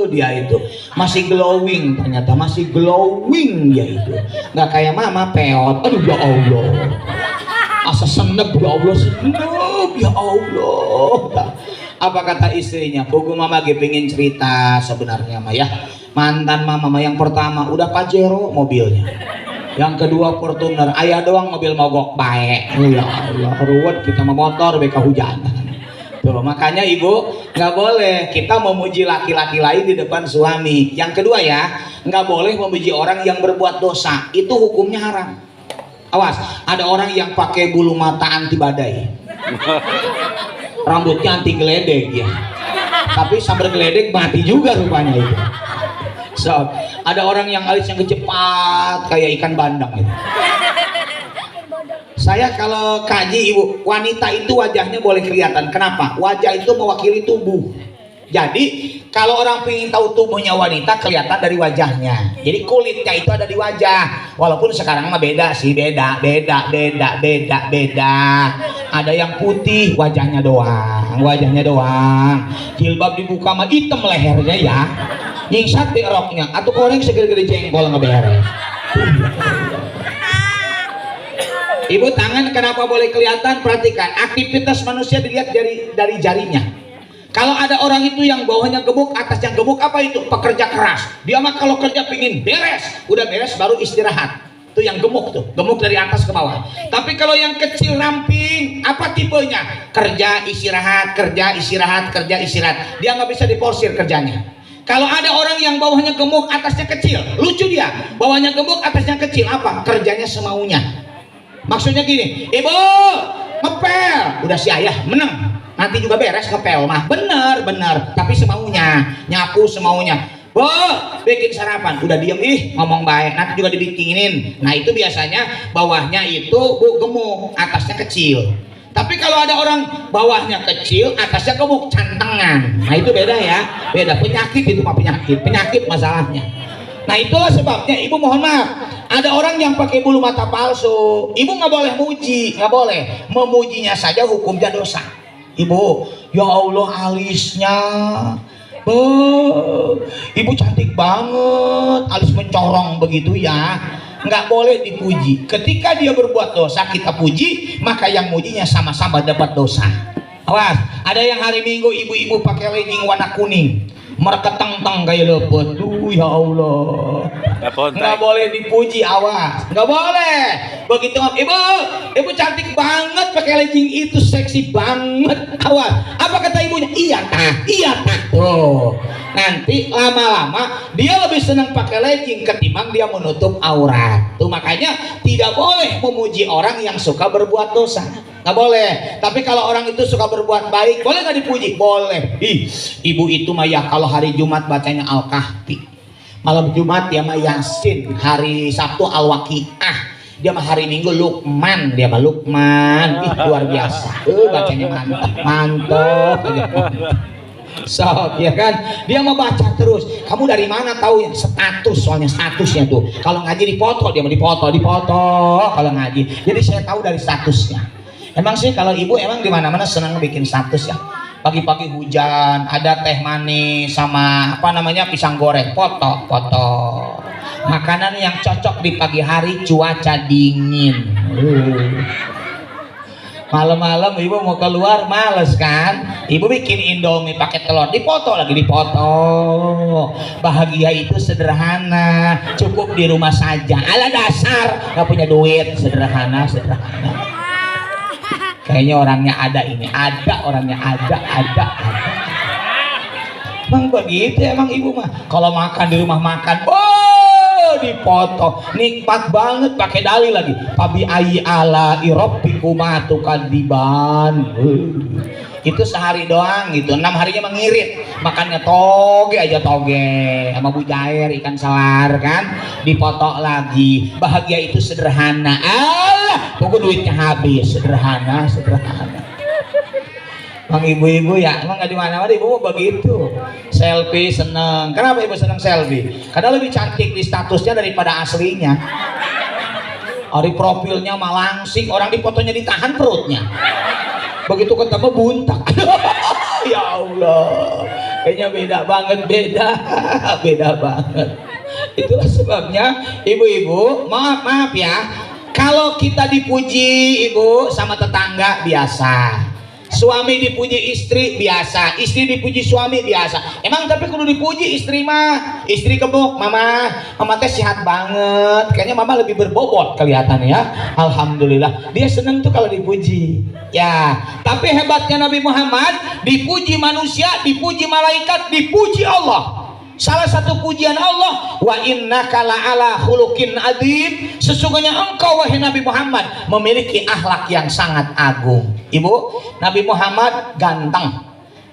Dia itu masih glowing, ternyata masih glowing dia itu. Nggak kayak mama peot. Aduh ya Allah. Asa senep ya Allah, senep ya Allah. Apa kata istrinya? Pugu mama lagi pengen cerita sebenarnya mah ya. Mantan mama yang pertama udah Pajero mobilnya, yang kedua Fortuner, ayah doang mobil mogok baik. Ya Allah, ruwet kita mau motor beka hujan. Tuh, makanya ibu nggak boleh kita memuji laki-laki lain di depan suami. Yang kedua ya, nggak boleh memuji orang yang berbuat dosa, itu hukumnya haram. Awas, ada orang yang pakai bulu mata anti badai, rambutnya anti geledek ya, tapi sambil geledek mati juga rupanya itu. So, ada orang yang alis yang kecepat kayak ikan bandang gitu. Saya kalau kaji ibu, wanita itu wajahnya boleh kelihatan. Kenapa? Wajah itu mewakili tubuh. Jadi kalau orang ingin tahu tubuhnya wanita kelihatan dari wajahnya. Jadi kulitnya itu ada di wajah. Walaupun sekarang mah beda sih, beda. Ada yang putih wajahnya doang, jilbab dibuka mah hitam lehernya ya. Nyingsat di roknya, atau goreng segede-gede jengkol ngeberes. Ibu, tangan kenapa boleh kelihatan? Perhatikan, aktivitas manusia dilihat dari jarinya. Kalau ada orang itu yang bawahnya gemuk, atasnya gemuk, apa itu? Pekerja keras. Dia mah kalau kerja pingin beres, udah beres baru istirahat. Itu yang gemuk tuh, gemuk dari atas ke bawah. Tapi kalau yang kecil ramping, apa tipenya? Kerja istirahat, kerja istirahat, kerja istirahat. Dia nggak bisa diporsir kerjanya. Kalau ada orang yang bawahnya gemuk, atasnya kecil, lucu dia. Bawahnya gemuk, atasnya kecil, apa? Kerjanya semaunya. Maksudnya gini, ibu ngepel, udah si ayah menang. Nanti juga beres ngepel mah, bener, tapi semaunya, nyapu semaunya. Bu, bikin sarapan, udah diem ngomong baik, nanti juga dibikinin. Nah itu biasanya bawahnya itu bu gemuk, atasnya kecil. Tapi kalau ada orang bawahnya kecil, atasnya gemuk, cantengan. Nah itu beda ya, beda. Penyakit itu mah penyakit masalahnya. Nah itulah sebabnya ibu mohon maaf. Ada orang yang pakai bulu mata palsu. Ibu nggak boleh muji, nggak boleh. Memujinya saja hukumnya dosa. Ibu, ya Allah alisnya. Ibu cantik banget, alis mencorong begitu ya. Nggak boleh dipuji. Ketika dia berbuat dosa kita puji, maka yang mujinya sama-sama dapat dosa. Awas, ada yang hari Minggu ibu-ibu pakai legging warna kuning, merketeng-teng kayak lepet. Ya Allah, nggak boleh dipuji, awas, nggak boleh. Begitu ibu cantik banget pakai legging itu, seksi banget. Awas, apa kata ibunya? Iya tah. Tuh, nanti lama-lama dia lebih senang pakai legging ketimbang dia menutup aurat. Tuh makanya tidak boleh memuji orang yang suka berbuat dosa. Nggak boleh. Tapi kalau orang itu suka berbuat baik, boleh nggak dipuji? Boleh. Ibu itu mah ya kalau hari Jumat bacanya Al-Kahfi, malam Jumat dia mah Yasin, hari Sabtu Al-Waqiah, dia mah hari Minggu Luqman, dia mah Luqman. Luar biasa. Bacanya mantap aja. So, ya kan, dia mau baca terus. Kamu dari mana tahu ya? Status, soalnya statusnya tuh. Kalau ngaji dipoto, dia mau dipoto. Kalau ngaji, jadi saya tahu dari statusnya. Emang sih kalau ibu emang di mana-mana senang bikin status ya. Pagi-pagi hujan, ada teh manis sama apa namanya pisang goreng, foto. Makanan yang cocok di pagi hari, cuaca dingin. Malam-malam ibu mau keluar males kan, ibu bikin indomie pakai telur, dipoto. Bahagia itu sederhana, cukup di rumah saja. Ala dasar nggak punya duit, sederhana. Kayaknya orangnya ada ini, orangnya ada. Emang begitu emang ibu mah. Kalau makan di rumah makan, dipoto, nikmat banget, pakai dalil lagi. Fabi ayyi ala rabbikuma tukadiban. Itu sehari doang gitu, 6 harinya mengirit, makannya toge sama Bu Jair ikan selar kan, dipoto lagi. Bahagia itu sederhana. Pokoknya duitnya habis, sederhana. Emang ibu-ibu ya, emang nggak di mana-mana ibu mau begitu. Selfie seneng. Kenapa ibu seneng selfie? Karena lebih cantik di statusnya daripada aslinya. Di profilnya mah langsing, orang di fotonya ditahan perutnya. Begitu ketemu buntak. Ya Allah, kayaknya beda banget. Itulah sebabnya ibu-ibu, maaf ya, kalau kita dipuji ibu sama tetangga biasa, suami dipuji istri biasa, istri dipuji suami biasa. Emang tapi kudu dipuji istri mah, istri gemuk, mama teh sehat banget, kayaknya mama lebih berbobot kelihatan ya. Alhamdulillah, dia seneng tuh kalau dipuji ya. Tapi hebatnya Nabi Muhammad, dipuji manusia, dipuji malaikat, dipuji Allah. Salah satu pujian Allah, wa innaka la'ala khuluqin adzim, sesungguhnya engkau wahai Nabi Muhammad memiliki akhlak yang sangat agung. Ibu, Nabi Muhammad ganteng.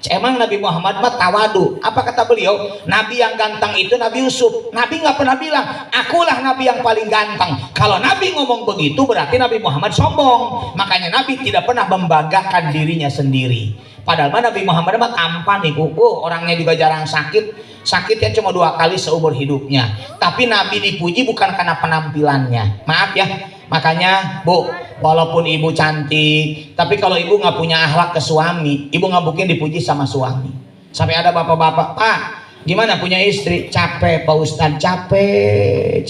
Emang Nabi Muhammad mah tawadu. Apa kata beliau? Nabi yang ganteng itu Nabi Yusuf. Nabi nggak pernah bilang akulah Nabi yang paling ganteng. Kalau Nabi ngomong begitu berarti Nabi Muhammad sombong. Makanya Nabi tidak pernah membanggakan dirinya sendiri. Padahal Nabi Muhammad mah tampan ibu. Orangnya juga jarang sakit. Sakitnya cuma 2 kali seumur hidupnya. Tapi Nabi dipuji bukan karena penampilannya. Maaf ya. Makanya Bu, walaupun ibu cantik, tapi kalau ibu nggak punya akhlak ke suami, ibu nggak mungkin dipuji sama suami. Sampai ada bapak-bapak, Pak, gimana punya istri? Capek Pak Ustadz, capek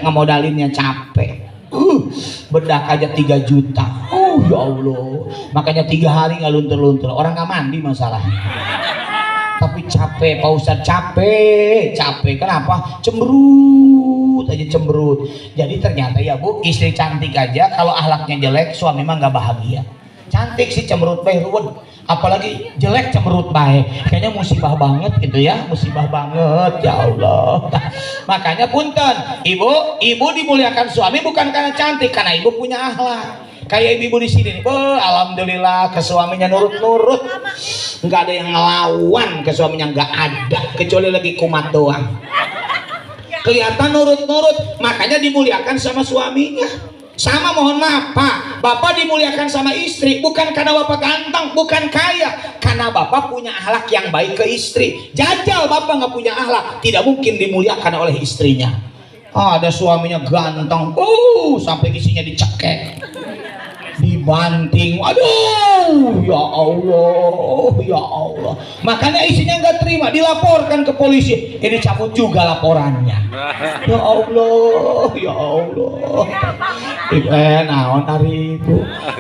ngemodalinnya, capek. Bedak aja 3 juta. Ya Allah. Makanya 3 hari nggak luntur-luntur. Orang nggak mandi masalahnya. Tapi capek Pak Ustadz, capek. Kenapa? Cemberut. Jadi ternyata ya Bu, istri cantik aja kalau akhlaknya jelek, suami mah nggak bahagia. Cantik sih cemberut bae ruwet, apalagi jelek cemberut bae, kayaknya musibah banget gitu ya, musibah banget ya Allah. Makanya punten, ibu dimuliakan suami bukan karena cantik, karena ibu punya akhlak. Kayak ibu di sini nih, alhamdulillah ke suaminya nurut, nggak ada yang ngelawan ke suaminya, nggak ada, kecuali lagi kumat doang. Kelihatan nurut, makanya dimuliakan sama suaminya. Sama, mohon maaf Pak, Bapak dimuliakan sama istri bukan karena Bapak ganteng, bukan kaya, karena Bapak punya akhlak yang baik ke istri. Jajal Bapak nggak punya akhlak, tidak mungkin dimuliakan oleh istrinya. Ada suaminya ganteng, sampai isinya dicekek, dibanting, aduh, ya Allah, ya Allah. Makanya isinya nggak terima, dilaporkan ke polisi, ini cabut juga laporannya. Ya Allah, ya Allah. Naon hari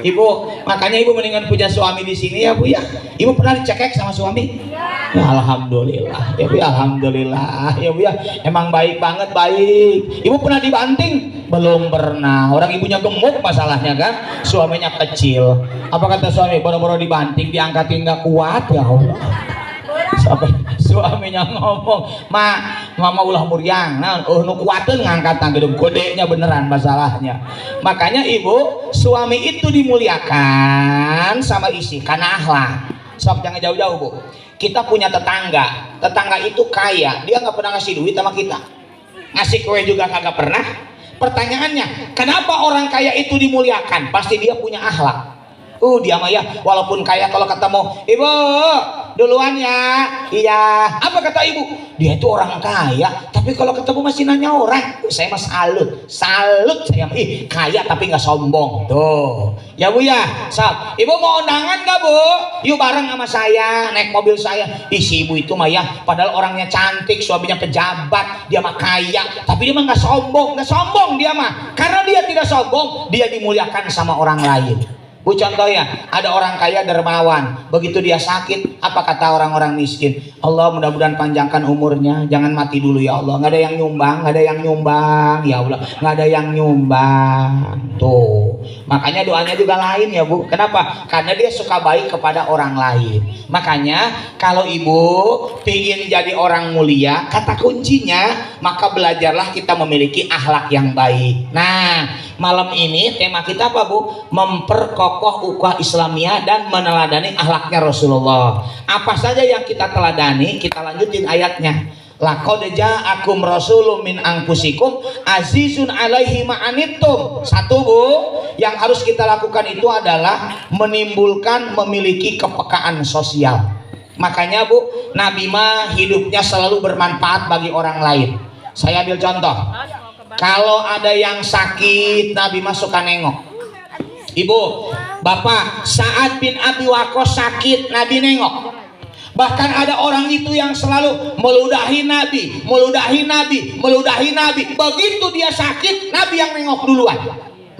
ibu, makanya ibu mendingan punya suami di sini ya Bu ya. Ibu pernah dicekek sama suami? Ya, alhamdulillah ya Bu, alhamdulillah ya Bu ya. Emang baik banget, baik. Ibu pernah dibanting? Belum pernah. Orang ibunya gemuk masalahnya kan, suaminya kecil. Apa kata suami? Boro-boro dibanting, diangkatin nggak kuat, ya Allah. Sampai suaminya ngomong, mama ulah muriang, nah nu kuatin ngangkat gedung kodenya beneran masalahnya. Makanya ibu, suami itu dimuliakan sama istri karena akhlak. Sob, jangan jauh-jauh Bu. Kita punya tetangga itu kaya, dia nggak pernah ngasih duit sama kita, ngasih kue juga kagak pernah. Pertanyaannya, kenapa orang kaya itu dimuliakan? Pasti dia punya akhlak. Dia mah ya, walaupun kaya, kalau ketemu, ibu duluan ya, iya. Apa kata ibu? Dia itu orang kaya, tapi kalau ketemu masih nanya orang. Saya mah salut saya. Kaya tapi nggak sombong. Tuh, ya Bu ya. Ibu mau undangan nggak Bu? Yuk bareng sama saya, naik mobil saya. Si ibu itu mah ya, padahal orangnya cantik, suaminya pejabat, dia mah kaya, tapi dia mah nggak sombong dia mah. Karena dia tidak sombong, dia dimuliakan sama orang lain. Bu, contoh ya, ada orang kaya dermawan, begitu dia sakit, apa kata orang-orang miskin? Allah mudah-mudahan panjangkan umurnya, jangan mati dulu ya Allah. Nggak ada yang nyumbang, ya Allah, nggak ada yang nyumbang. Tuh, makanya doanya juga lain ya Bu. Kenapa? Karena dia suka baik kepada orang lain. Makanya kalau ibu ingin jadi orang mulia, kata kuncinya, maka belajarlah kita memiliki akhlak yang baik. Nah, malam ini tema kita apa Bu? Memperkokoh ukhuwah Islamiyah dan meneladani akhlaknya Rasulullah. Apa saja yang kita teladani? Kita lanjutin ayatnya. Laqad ja'akum rasulun min anfusikum azizun 'alaihi ma anittum. Satu Bu, yang harus kita lakukan itu adalah memiliki kepekaan sosial. Makanya Bu, Nabi mah hidupnya selalu bermanfaat bagi orang lain. Saya ambil contoh. Kalau ada yang sakit, Nabi mah suka nengok. Ibu, Bapak, Sa'ad bin Abi Waqqas sakit, Nabi nengok. Bahkan ada orang itu yang selalu meludahi Nabi. Begitu dia sakit, Nabi yang nengok duluan.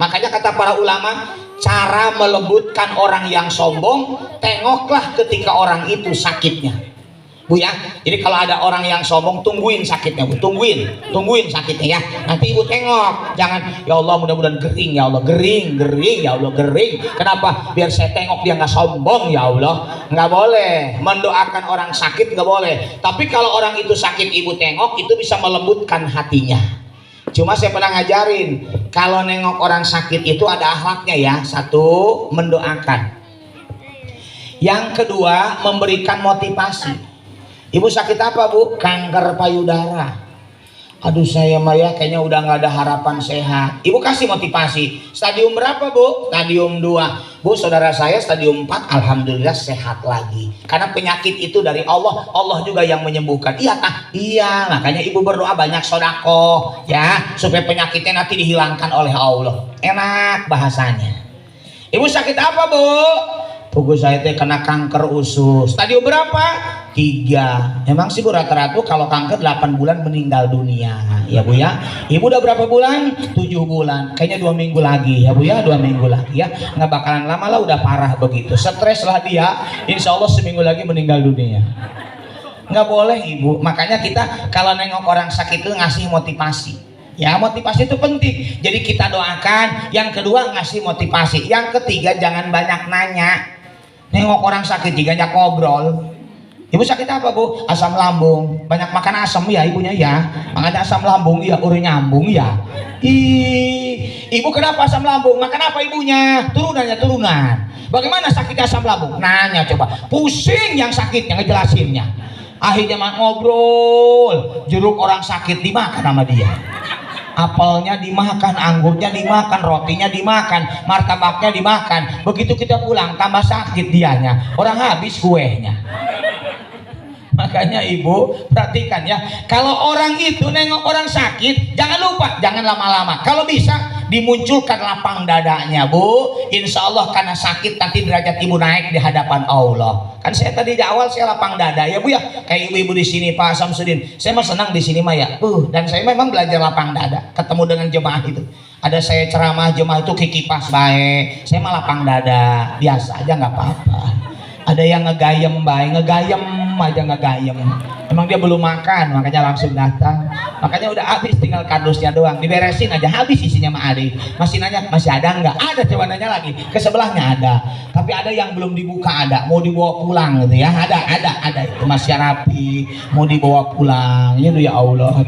Makanya kata para ulama, cara melembutkan orang yang sombong, tengoklah ketika orang itu sakitnya. Bu ya, jadi kalau ada orang yang sombong, tungguin sakitnya Bu, tungguin sakitnya ya. Nanti ibu tengok, jangan ya Allah mudah-mudahan kering ya Allah, gering ya Allah, gering. Kenapa? Biar saya tengok dia nggak sombong ya Allah. Nggak boleh mendoakan orang sakit, nggak boleh. Tapi kalau orang itu sakit ibu tengok, itu bisa melembutkan hatinya. Cuma saya pernah ngajarin, kalau nengok orang sakit itu ada akhlaknya ya. Satu, mendoakan. Yang kedua, memberikan motivasi. Ibu sakit apa Bu? Kanker payudara. Aduh saya mah ya kayaknya udah nggak ada harapan sehat. Ibu kasih motivasi. Stadium berapa Bu? Stadium 2. Bu, saudara saya stadium 4, alhamdulillah sehat lagi. Karena penyakit itu dari Allah. Allah juga yang menyembuhkan. Iya kah? Iya. Makanya ibu berdoa banyak sodako ya, supaya penyakitnya nanti dihilangkan oleh Allah. Enak bahasanya. Ibu sakit apa Bu? Buku saya teh kena kanker usus. Stadium berapa? 3. Emang sih Bu rata-rata kalau kanker 8 bulan meninggal dunia ya Bu ya. Ibu udah berapa bulan? 7 bulan. Kayaknya 2 minggu lagi ya Bu ya, 2 minggu lagi ya. Nggak bakalan lama lah, udah parah begitu. Stres lah dia, insya Allah seminggu lagi meninggal dunia. Nggak boleh Ibu. Makanya kita kalau nengok orang sakit itu ngasih motivasi. Ya, motivasi itu penting. Jadi kita doakan. Yang kedua ngasih motivasi. Yang ketiga jangan banyak nanya. Nengok orang sakit juga banyak ngobrol. Ibu sakit apa Bu? Asam lambung. Banyak makan asam ya ibunya ya. Makanya asam lambung ya, urut nyambung ya. Ibu kenapa asam lambung? Makan apa ibunya? Turunan. Bagaimana sakit asam lambung? Nanya coba. Pusing yang sakitnya ngejelasinnya. Akhirnya mah ngobrol. Jeruk orang sakit dimakan sama dia. apelnya dimakan, anggurnya dimakan, rotinya dimakan, martabaknya dimakan. Begitu kita pulang tambah sakit dianya, orang habis kuenya. Makanya ibu perhatikan ya, kalau orang itu nengok orang sakit, jangan lupa, jangan lama-lama. Kalau bisa dimunculkan lapang dadanya, Bu. Insya Allah karena sakit nanti derajat ibu naik di hadapan Allah. Kan saya tadi di awal saya lapang dada ya Bu ya, kayak ibu-ibu di sini Pak Samsudin. Saya mah senang di sini mah ya. Dan saya memang belajar lapang dada, ketemu dengan jemaah itu. Ada saya ceramah jemaah itu kikipas baik, saya mah lapang dada, biasa aja nggak apa-apa. Ada yang ngegayem baik, ngegayem aja ngegayem. Emang dia belum makan, makanya langsung datang. Makanya udah habis, tinggal kardusnya doang, diberesin aja, habis isinya sama Adi. Masih nanya, masih ada nggak? Ada, coba nanya lagi. Ke sebelahnya ada, tapi ada yang belum dibuka, ada mau dibawa pulang gitu ya. Ada itu masih rapi, mau dibawa pulang. Ya Allah,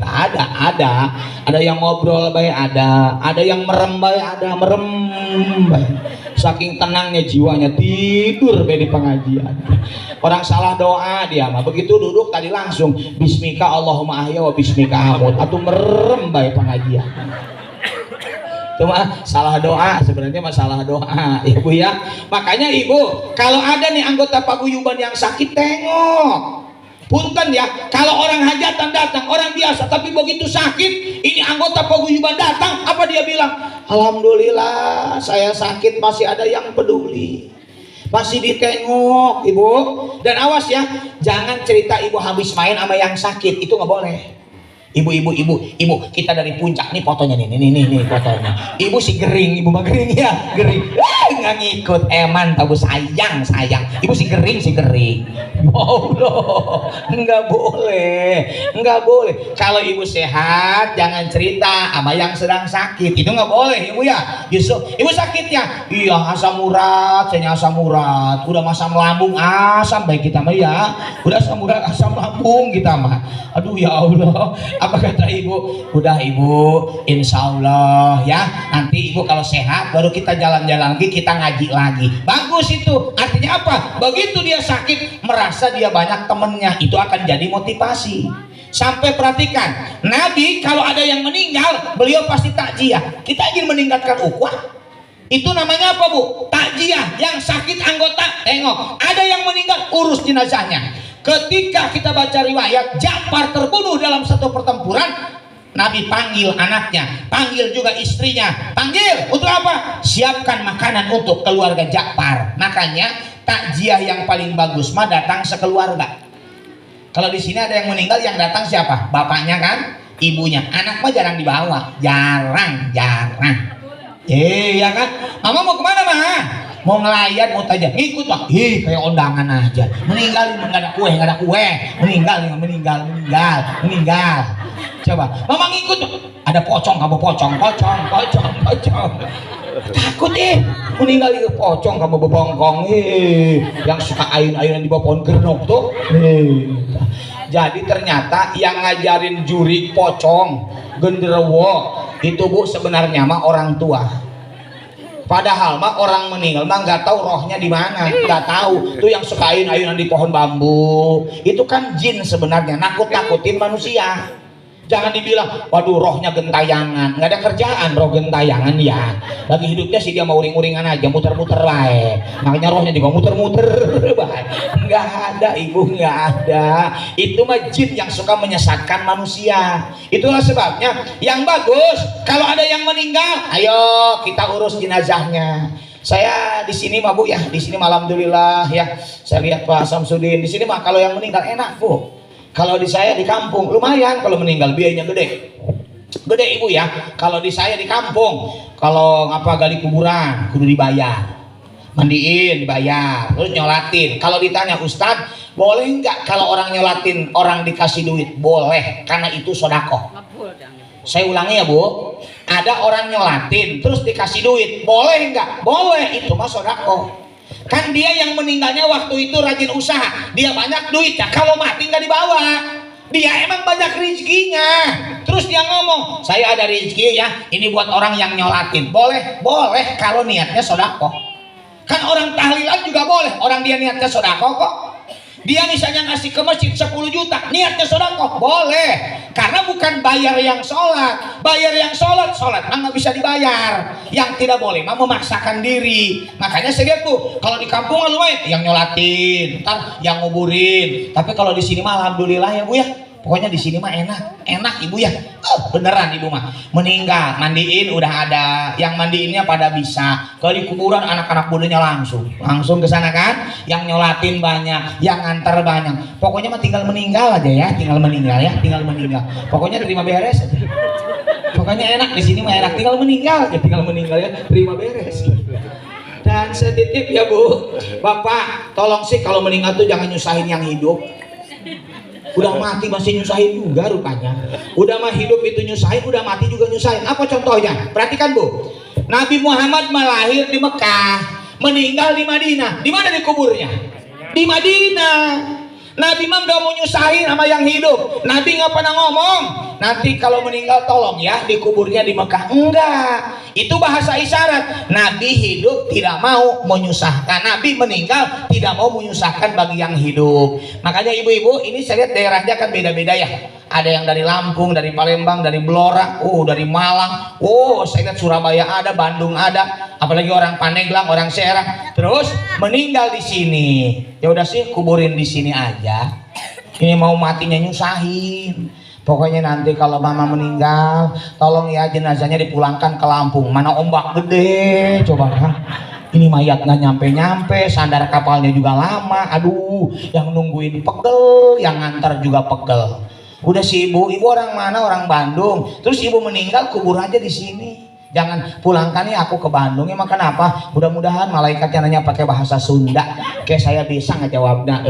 ada yang ngobrol baik, ada yang merem baik, ada merem baik. Saking tenangnya jiwanya tidur di pengajian. Orang salah doa dia mah begitu duduk tadi langsung bismika Allahumma ahya wa bismika amut atau merem bae pengajian. Cuma salah doa, sebenarnya masalah doa ibu ya. Makanya ibu kalau ada nih anggota paguyuban yang sakit, tengok. Punten ya, kalau orang hajatan datang, orang biasa, tapi begitu sakit, ini anggota paguyuban datang, apa dia bilang? Alhamdulillah, saya sakit masih ada yang peduli, masih ditengok ibu. Dan awas ya, jangan cerita ibu habis main sama yang sakit, itu nggak boleh. Ibu, kita dari puncak nih fotonya nih fotonya. Ibu si gering, ibu mah gering ya, gering. Nggak ngikut, eman tahu sayang. Ibu si gering. Allah, nggak boleh. Kalau ibu sehat, jangan cerita sama yang sedang sakit. Itu nggak boleh ibu ya. Justru ibu sakitnya, iya asam urat, saya asam urat. Udah asam lambung, asam baik kita mah ya. Udah asam urat, asam lambung kita mah. Aduh ya Allah. Apa kata ibu? Udah ibu, insya Allah ya. Nanti ibu kalau sehat baru kita jalan-jalan lagi, kita ngaji lagi. Bagus itu. Artinya apa? Begitu dia sakit, merasa dia banyak temennya, itu akan jadi motivasi. Sampai perhatikan, Nabi kalau ada yang meninggal, beliau pasti takziah. Kita ingin meningkatkan ukhuwah. Itu namanya apa Bu? Takziah. Yang sakit anggota, tengok. Ada yang meninggal, urus jenazahnya. Ketika kita baca riwayat Ja'far terbunuh dalam satu pertempuran, Nabi panggil anaknya, panggil juga istrinya, panggil untuk apa? Siapkan makanan untuk keluarga Ja'far. Makanya takziah yang paling bagus mah datang sekeluarga. Kalau di sini ada yang meninggal, yang datang siapa? Bapaknya kan, ibunya. Anak mah jarang dibawa, jarang. Ya kan? Mama mau kemana mah? Mau ngelayan, mau tajam, ikut Pak. Kayak undangan aja. Meninggal nggak ada kue. Meninggal. Coba, mama ngikut. Ada pocong, kamu pocong. Takut meninggal itu pocong kamu bebongkong. Yang suka ayun-ayunan di bawah pohon gernok tuh. Jadi ternyata yang ngajarin juri pocong, genderuwo itu Bu sebenarnya mah orang tua. Padahal mah orang meninggal mah nggak tahu rohnya di mana, nggak tahu. Tuh yang suka ayun-ayunan di pohon bambu, itu kan jin sebenarnya, nakut-nakutin manusia. Jangan dibilang, waduh rohnya gentayangan, nggak ada kerjaan roh gentayangan ya. Lagi hidupnya sih dia mau uring-uringan aja, muter-muter baik. Makanya rohnya juga muter-muter baik. Nggak ada ibu, nggak ada. Itu mah jin yang suka menyesatkan manusia. Itulah sebabnya yang bagus kalau ada yang meninggal, ayo kita urus jenazahnya. Saya di sini mah Bu ya, di sini alhamdulillah ya. Saya lihat Pak Samsudin di sini mah kalau yang meninggal enak Bu. Kalau di saya di kampung lumayan, kalau meninggal biayanya gede ibu ya. Kalau di saya di kampung, kalau ngapa gali kuburan kudu dibayar, mandiin dibayar, terus nyolatin. Kalau ditanya Ustadz boleh nggak kalau orang nyolatin orang dikasih duit? Boleh, karena itu sodako. Saya ulangi ya Bu, ada orang nyolatin terus dikasih duit, boleh nggak? Boleh, itu mah sodako. Kan dia yang meninggalnya waktu itu rajin usaha, dia banyak duitnya, kalau mati nggak dibawa. Dia emang banyak rezekinya. Terus dia ngomong, saya ada rezeki ya, ini buat orang yang nyolatin. Boleh kalau niatnya sodako. Kan orang tahlilan juga boleh, orang dia niatnya sodako kok. Dia misalnya ngasih ke masjid 10 juta, niatnya sedekah, boleh. Karena bukan bayar yang sholat. Bayar yang sholat mah nggak bisa dibayar. Yang tidak boleh mah memaksakan diri. Makanya saya lihat tuh, kalau di kampung lumayan, yang nyolatin, ntar yang nguburin. Tapi kalau di sini mah alhamdulillah ya Bu ya. Pokoknya di sini mah enak Ibu ya. Oh, beneran Ibu mah meninggal mandiin udah ada, yang mandiinnya pada bisa. Kalau di kuburan anak-anak mudanya langsung ke sana kan, yang nyolatin banyak, yang nganter banyak. Pokoknya mah tinggal meninggal aja ya, tinggal meninggal. Pokoknya terima beres aja. Pokoknya enak di sini mah enak, tinggal meninggal ya, terima beres. Dan setitip ya Bu, Bapak, tolong sih kalau meninggal tuh jangan nyusahin yang hidup. Udah mati masih nyusahin juga rupanya. Udah mah hidup itu nyusahin, udah mati juga nyusahin. Apa contohnya? Perhatikan Bu. Nabi Muhammad lahir di Mekah, meninggal di Madinah. Di mana dikuburnya? Di Madinah. Nabi mah gak mau nyusahin sama yang hidup. Nabi gak pernah ngomong nanti kalau meninggal tolong ya dikuburnya di Mekah. Enggak, itu bahasa isyarat. Nabi hidup tidak mau menyusahkan, Nabi meninggal tidak mau menyusahkan bagi yang hidup. Makanya ibu-ibu ini saya lihat daerahnya kan beda-beda ya. Ada yang dari Lampung, dari Palembang, dari Blora, dari Malang, saya lihat Surabaya ada, Bandung ada, apalagi orang Pandeglang, orang Serang, terus meninggal di sini. Ya udah sih kuburin di sini aja. Ini mau matinya nyusahin. Pokoknya nanti kalau mama meninggal, tolong ya jenazahnya dipulangkan ke Lampung. Mana ombak gede, coba kan. Ini mayat nggak nyampe-nyampe, sandar kapalnya juga lama. Aduh, yang nungguin pegel, yang ngantar juga pegel. Udah sih ibu orang mana? Orang Bandung. Terus ibu meninggal kubur aja di sini. Jangan pulangkan ya aku ke Bandung. Emang kenapa? Mudah-mudahan malaikatnya nanya pakai bahasa Sunda. Kayak saya bisa ngejawabnya.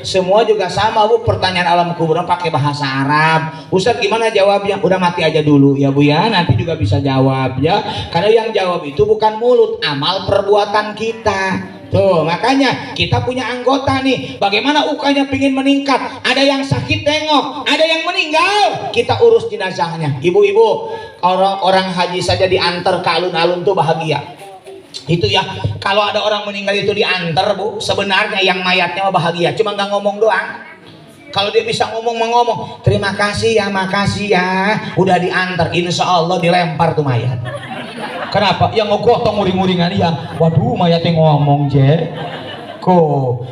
Semua juga sama Bu. Pertanyaan alam kuburan pakai bahasa Arab. Ustadz gimana jawabnya? Udah mati aja dulu ya Bu ya. Nanti juga bisa jawab ya. Karena yang jawab itu bukan mulut, amal perbuatan kita. Tuh makanya kita punya anggota nih. Bagaimana ukanya pingin meningkat? Ada yang sakit tengok, ada yang meninggal, kita urus jenazahnya. Ibu-ibu, orang haji saja diantar ke alun-alun tuh bahagia. Itu ya, kalau ada orang meninggal itu diantar Bu, sebenarnya yang mayatnya bahagia, cuma nggak ngomong doang. Kalau dia bisa ngomong, terima kasih ya, makasih ya, udah diantar, insya Allah dilempar tuh mayat. Kenapa? Yang ngegotong nguring-nguringan yang, waduh mayatnya ngomong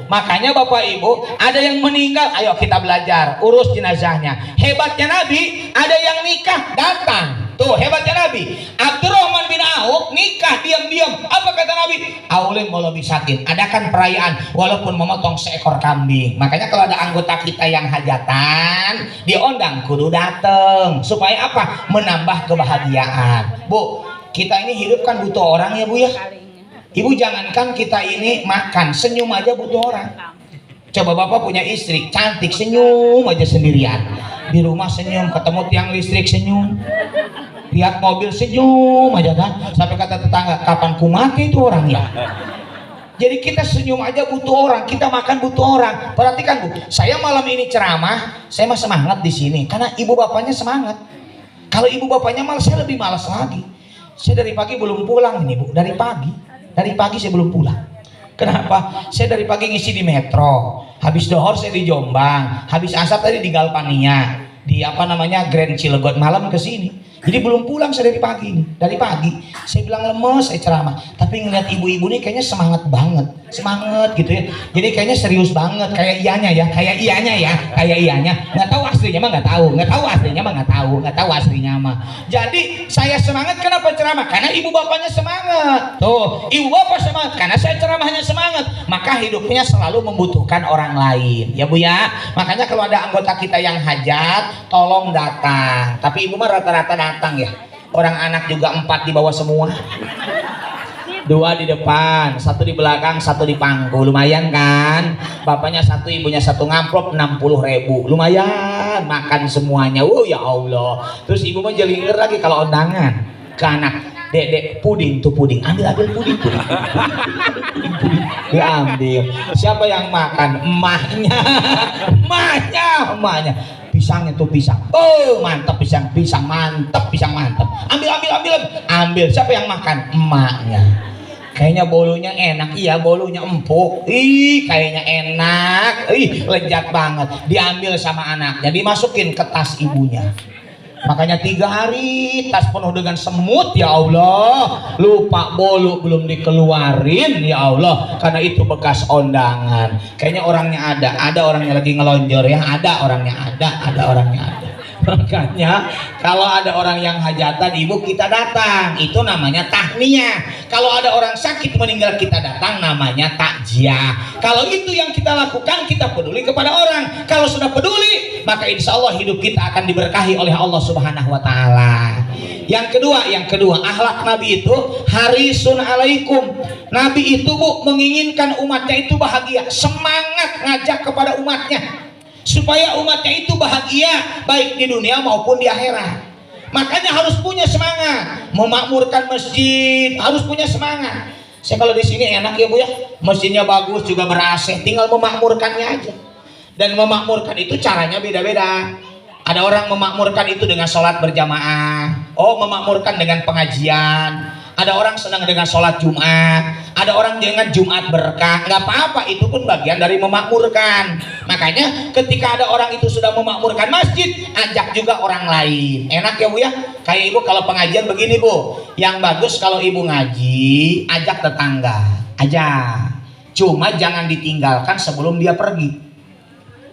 makanya Bapak Ibu, ada yang meninggal, ayo kita belajar, urus jenazahnya. Hebatnya Nabi, ada yang nikah datang. Tuh hebatnya Nabi. Abdurrahman bin Auf nikah diam-diam. Apa kata Nabi? Aulim walau bisakin. Adakan perayaan walaupun memotong seekor kambing. Makanya kalau ada anggota kita yang hajatan, diundang kudu dateng. Supaya apa? Menambah kebahagiaan. Bu, kita ini hidup kan butuh orang ya Bu ya. Ibu jangankan kita ini makan, senyum aja butuh orang. Coba Bapak punya istri cantik, senyum aja sendirian. Di rumah senyum, ketemu tiang listrik senyum. Lihat mobil senyum aja kan. Sampai kata tetangga, kapan ku mati itu orang ya. Jadi kita senyum aja butuh orang, kita makan butuh orang. Perhatikan Bu, saya malam ini ceramah, saya mah semangat di sini karena ibu bapaknya semangat. Kalau ibu bapaknya malas, saya lebih malas lagi. Saya dari pagi belum pulang ini Bu, dari pagi saya belum pulang. Kenapa? Saya dari pagi ngisi di Metro, habis dohor saya di Jombang, habis asar tadi di Galpania, di Grand Cilegon, malam ke sini. Jadi belum pulang saya dari pagi ini. Dari pagi saya bilang lemes, saya ceramah. Tapi ngeliat ibu-ibu nih kayaknya semangat banget, semangat gitu ya. Jadi kayaknya serius banget, kayak ianya ya. Nggak tahu aslinya mah nggak tahu aslinya mah. Jadi saya semangat kenapa ceramah? Karena ibu bapaknya semangat. Tuh, ibu bapak semangat karena saya ceramahnya semangat. Maka hidupnya selalu membutuhkan orang lain, ya Bu ya. Makanya kalau ada anggota kita yang hajat, tolong datang. Tapi ibu mah rata-rata datang ya. Orang anak juga 4 di bawah semua. 2 di depan, 1 di belakang, 1 di pangku. Lumayan kan? Bapaknya 1, ibunya 1, ngamplop 60.000. Lumayan makan semuanya. Ya Allah. Terus ibu mah jelinger lagi kalau undangan ke anak. Dek, puding. Ambil puding. Diambil. Siapa yang makan? Emaknya. Pisangnya tuh pisang. Mantap pisang mantap. Ambil. Siapa yang makan? Emaknya. kayaknya bolunya enak. Iya, bolunya empuk. Ih, kayaknya enak. Ih, lezat banget. Diambil sama anaknya, dimasukin ke tas ibunya. Makanya 3 hari tas penuh dengan semut, ya Allah. Lupa bolu belum dikeluarin, ya Allah. Karena itu bekas ondangan. Kayaknya orangnya ada orangnya lagi ngelonjor ya. Ada orangnya ada orangnya ada. Makanya kalau ada orang yang hajatan ibu kita datang, itu namanya tahniah. Kalau ada orang sakit meninggal kita datang, namanya takziah. Kalau itu yang kita lakukan, kita peduli kepada orang. Kalau sudah peduli, maka insya Allah hidup kita akan diberkahi oleh Allah Subhanahu wa Ta'ala. Yang kedua, akhlak Nabi itu harisun alaikum. Nabi itu Bu menginginkan umatnya itu bahagia, semangat ngajak kepada umatnya supaya umatnya itu bahagia baik di dunia maupun di akhirat. Makanya harus punya semangat memakmurkan masjid, harus punya semangat. Saya kalau di sini enak ya Bu ya, masjidnya bagus juga ber-AC, tinggal memakmurkannya aja. Dan memakmurkan itu caranya beda-beda. Ada orang memakmurkan itu dengan sholat berjamaah, memakmurkan dengan pengajian. Ada orang senang dengan sholat Jumat, ada orang dengan Jumat berkah. Nggak apa-apa, itu pun bagian dari memakmurkan. Makanya ketika ada orang itu sudah memakmurkan masjid, ajak juga orang lain. Enak ya Bu ya. Kayak ibu kalau pengajian begini Bu, yang bagus kalau ibu ngaji, ajak tetangga aja. Cuma jangan ditinggalkan sebelum dia pergi.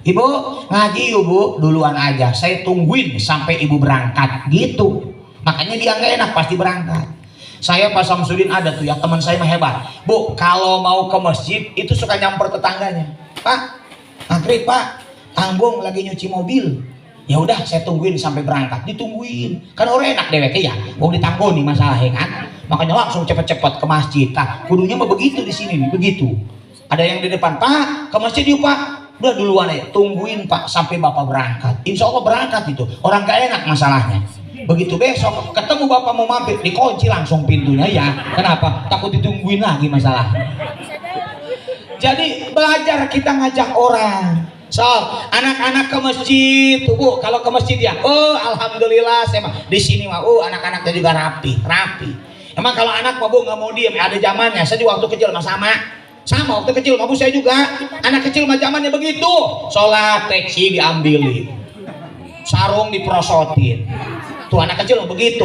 Ibu ngaji yuk Bu, duluan aja, saya tungguin sampai ibu berangkat gitu. Makanya dia nggak enak pasti berangkat. Saya Pak Samsudin ada tuh ya, teman saya mah hebat Bu, kalau mau ke masjid itu suka nyamper tetangganya. Pak, antri Pak, tanggung lagi nyuci mobil. Ya udah saya tungguin sampai berangkat, ditungguin. Kan orang enak dewek ya, mau ditanggung nih masalahnya kan. Makanya langsung cepet-cepet ke masjid. Nah, kudunya mah begitu di sini nih, begitu. Ada yang di depan, Pak, ke masjid yuk Pak. Udah duluan aja, tungguin Pak sampai Bapak berangkat. Insya Allah berangkat itu. Orang gak enak masalahnya. Begitu besok ketemu Bapak mau mampir, dikunci langsung pintunya ya. Kenapa? Takut ditungguin lagi masalah. Jadi belajar kita ngajak orang. So, anak-anak ke masjid tuh Bu, kalau ke masjid ya, alhamdulillah saya di sini mah, anak-anaknya juga rapi. Emang kalau anak mah Bu nggak mau diem, ada zamannya. Saya juga waktu kecil mah sama waktu kecil mah Bu saya juga. Anak kecil mah zamannya begitu. Sholat peci diambilin, sarung diprosotin. Tuh anak kecil begitu,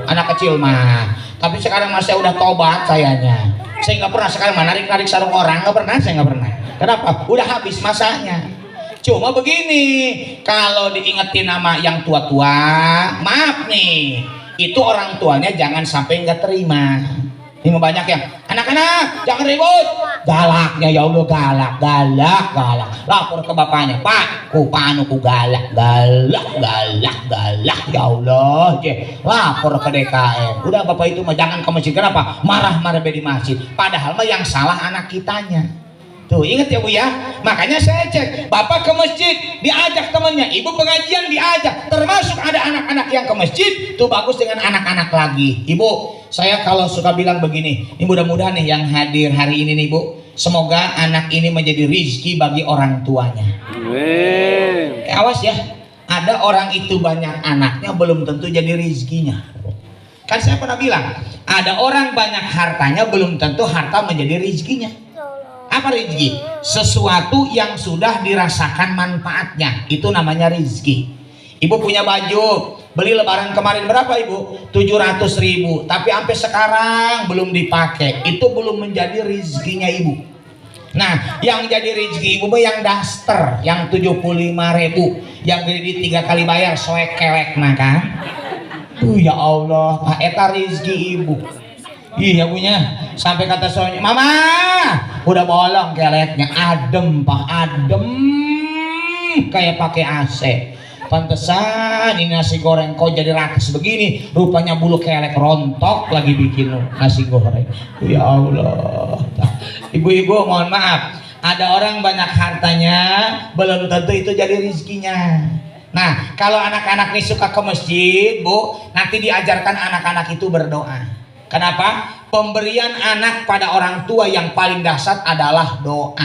anak kecil mah. Tapi sekarang masih udah tobat sayanya. Saya nggak pernah sekarang narik sarung orang, saya nggak pernah. Kenapa? Udah habis masanya. Cuma begini, kalau diingetin nama yang tua-tua, maaf nih, itu orang tuanya jangan sampai nggak terima. Ini banyak yang anak-anak jangan ribut, galaknya ya Allah, galak. Lapor ke bapaknya, Pak, ku galak ya Allah, lapor ke DKM. Udah bapak itu mah jangan ke masjid. Kenapa? Marah-marah di masjid. Padahal mah yang salah anak kitanya. Tuh ingat ya Bu ya. Makanya saya cek, bapak ke masjid diajak temannya, ibu pengajian diajak, termasuk ada anak-anak yang ke masjid tuh bagus dengan anak-anak lagi. Ibu, saya kalau suka bilang begini, ini mudah-mudahan nih yang hadir hari ini nih Bu, semoga anak ini menjadi rizki bagi orang tuanya. Amin. Awas ya, ada orang itu banyak anaknya belum tentu jadi rizkinya. Kan saya pernah bilang, ada orang banyak hartanya belum tentu harta menjadi rizkinya. Apa rezeki? Sesuatu yang sudah dirasakan manfaatnya, itu namanya rezeki. Ibu punya baju, beli lebaran kemarin berapa Ibu? 700.000, tapi sampai sekarang belum dipakai. Itu belum menjadi rezekinya Ibu. Nah, yang jadi rezeki Ibu yang daster, yang 75.000, yang kredit 3 kali bayar, soek kelek nah kan? Ya Allah, Pak eta rezeki Ibu. Iya punya, sampai kata soalnya, Mama, udah bolong keleknya, adem Pak, adem, kayak pakai AC. Pantesan ini nasi goreng kok jadi rakus begini, rupanya bulu kelek rontok lagi bikin nasi goreng. Ya Allah, ibu-ibu mohon maaf, ada orang banyak hartanya, belum tentu itu jadi rezekinya. Nah, kalau anak-anak ini suka ke masjid, Bu, nanti diajarkan anak-anak itu berdoa. Kenapa? Pemberian anak pada orang tua yang paling dahsyat adalah doa.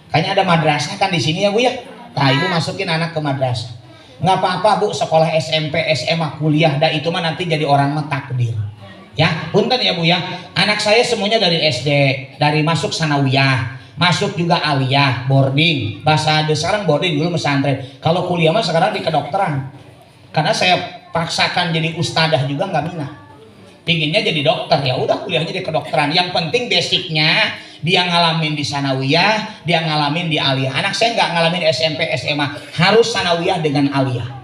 Kayaknya ada madrasah kan di sini ya Bu ya. Nah, Ibu masukin anak ke madrasah. Nggak apa-apa Bu, sekolah SMP, SMA, kuliah, dah itu mah nanti jadi orang mah takdir. Ya, punten ya Bu ya. Anak saya semuanya dari SD, dari masuk sanawiyah, masuk juga aliyah, boarding. Bahasa ada sekarang boarding, dulu pesantren. Kalau kuliah mah sekarang di kedokteran. Karena saya paksakan jadi ustadzah juga nggak minat. Pinginnya jadi dokter, ya udah kuliahnya di kedokteran. Yang penting basicnya dia ngalamin di sanawiyah, dia ngalamin di aliyah. Anak saya nggak ngalamin SMP, SMA, harus sanawiyah dengan aliyah.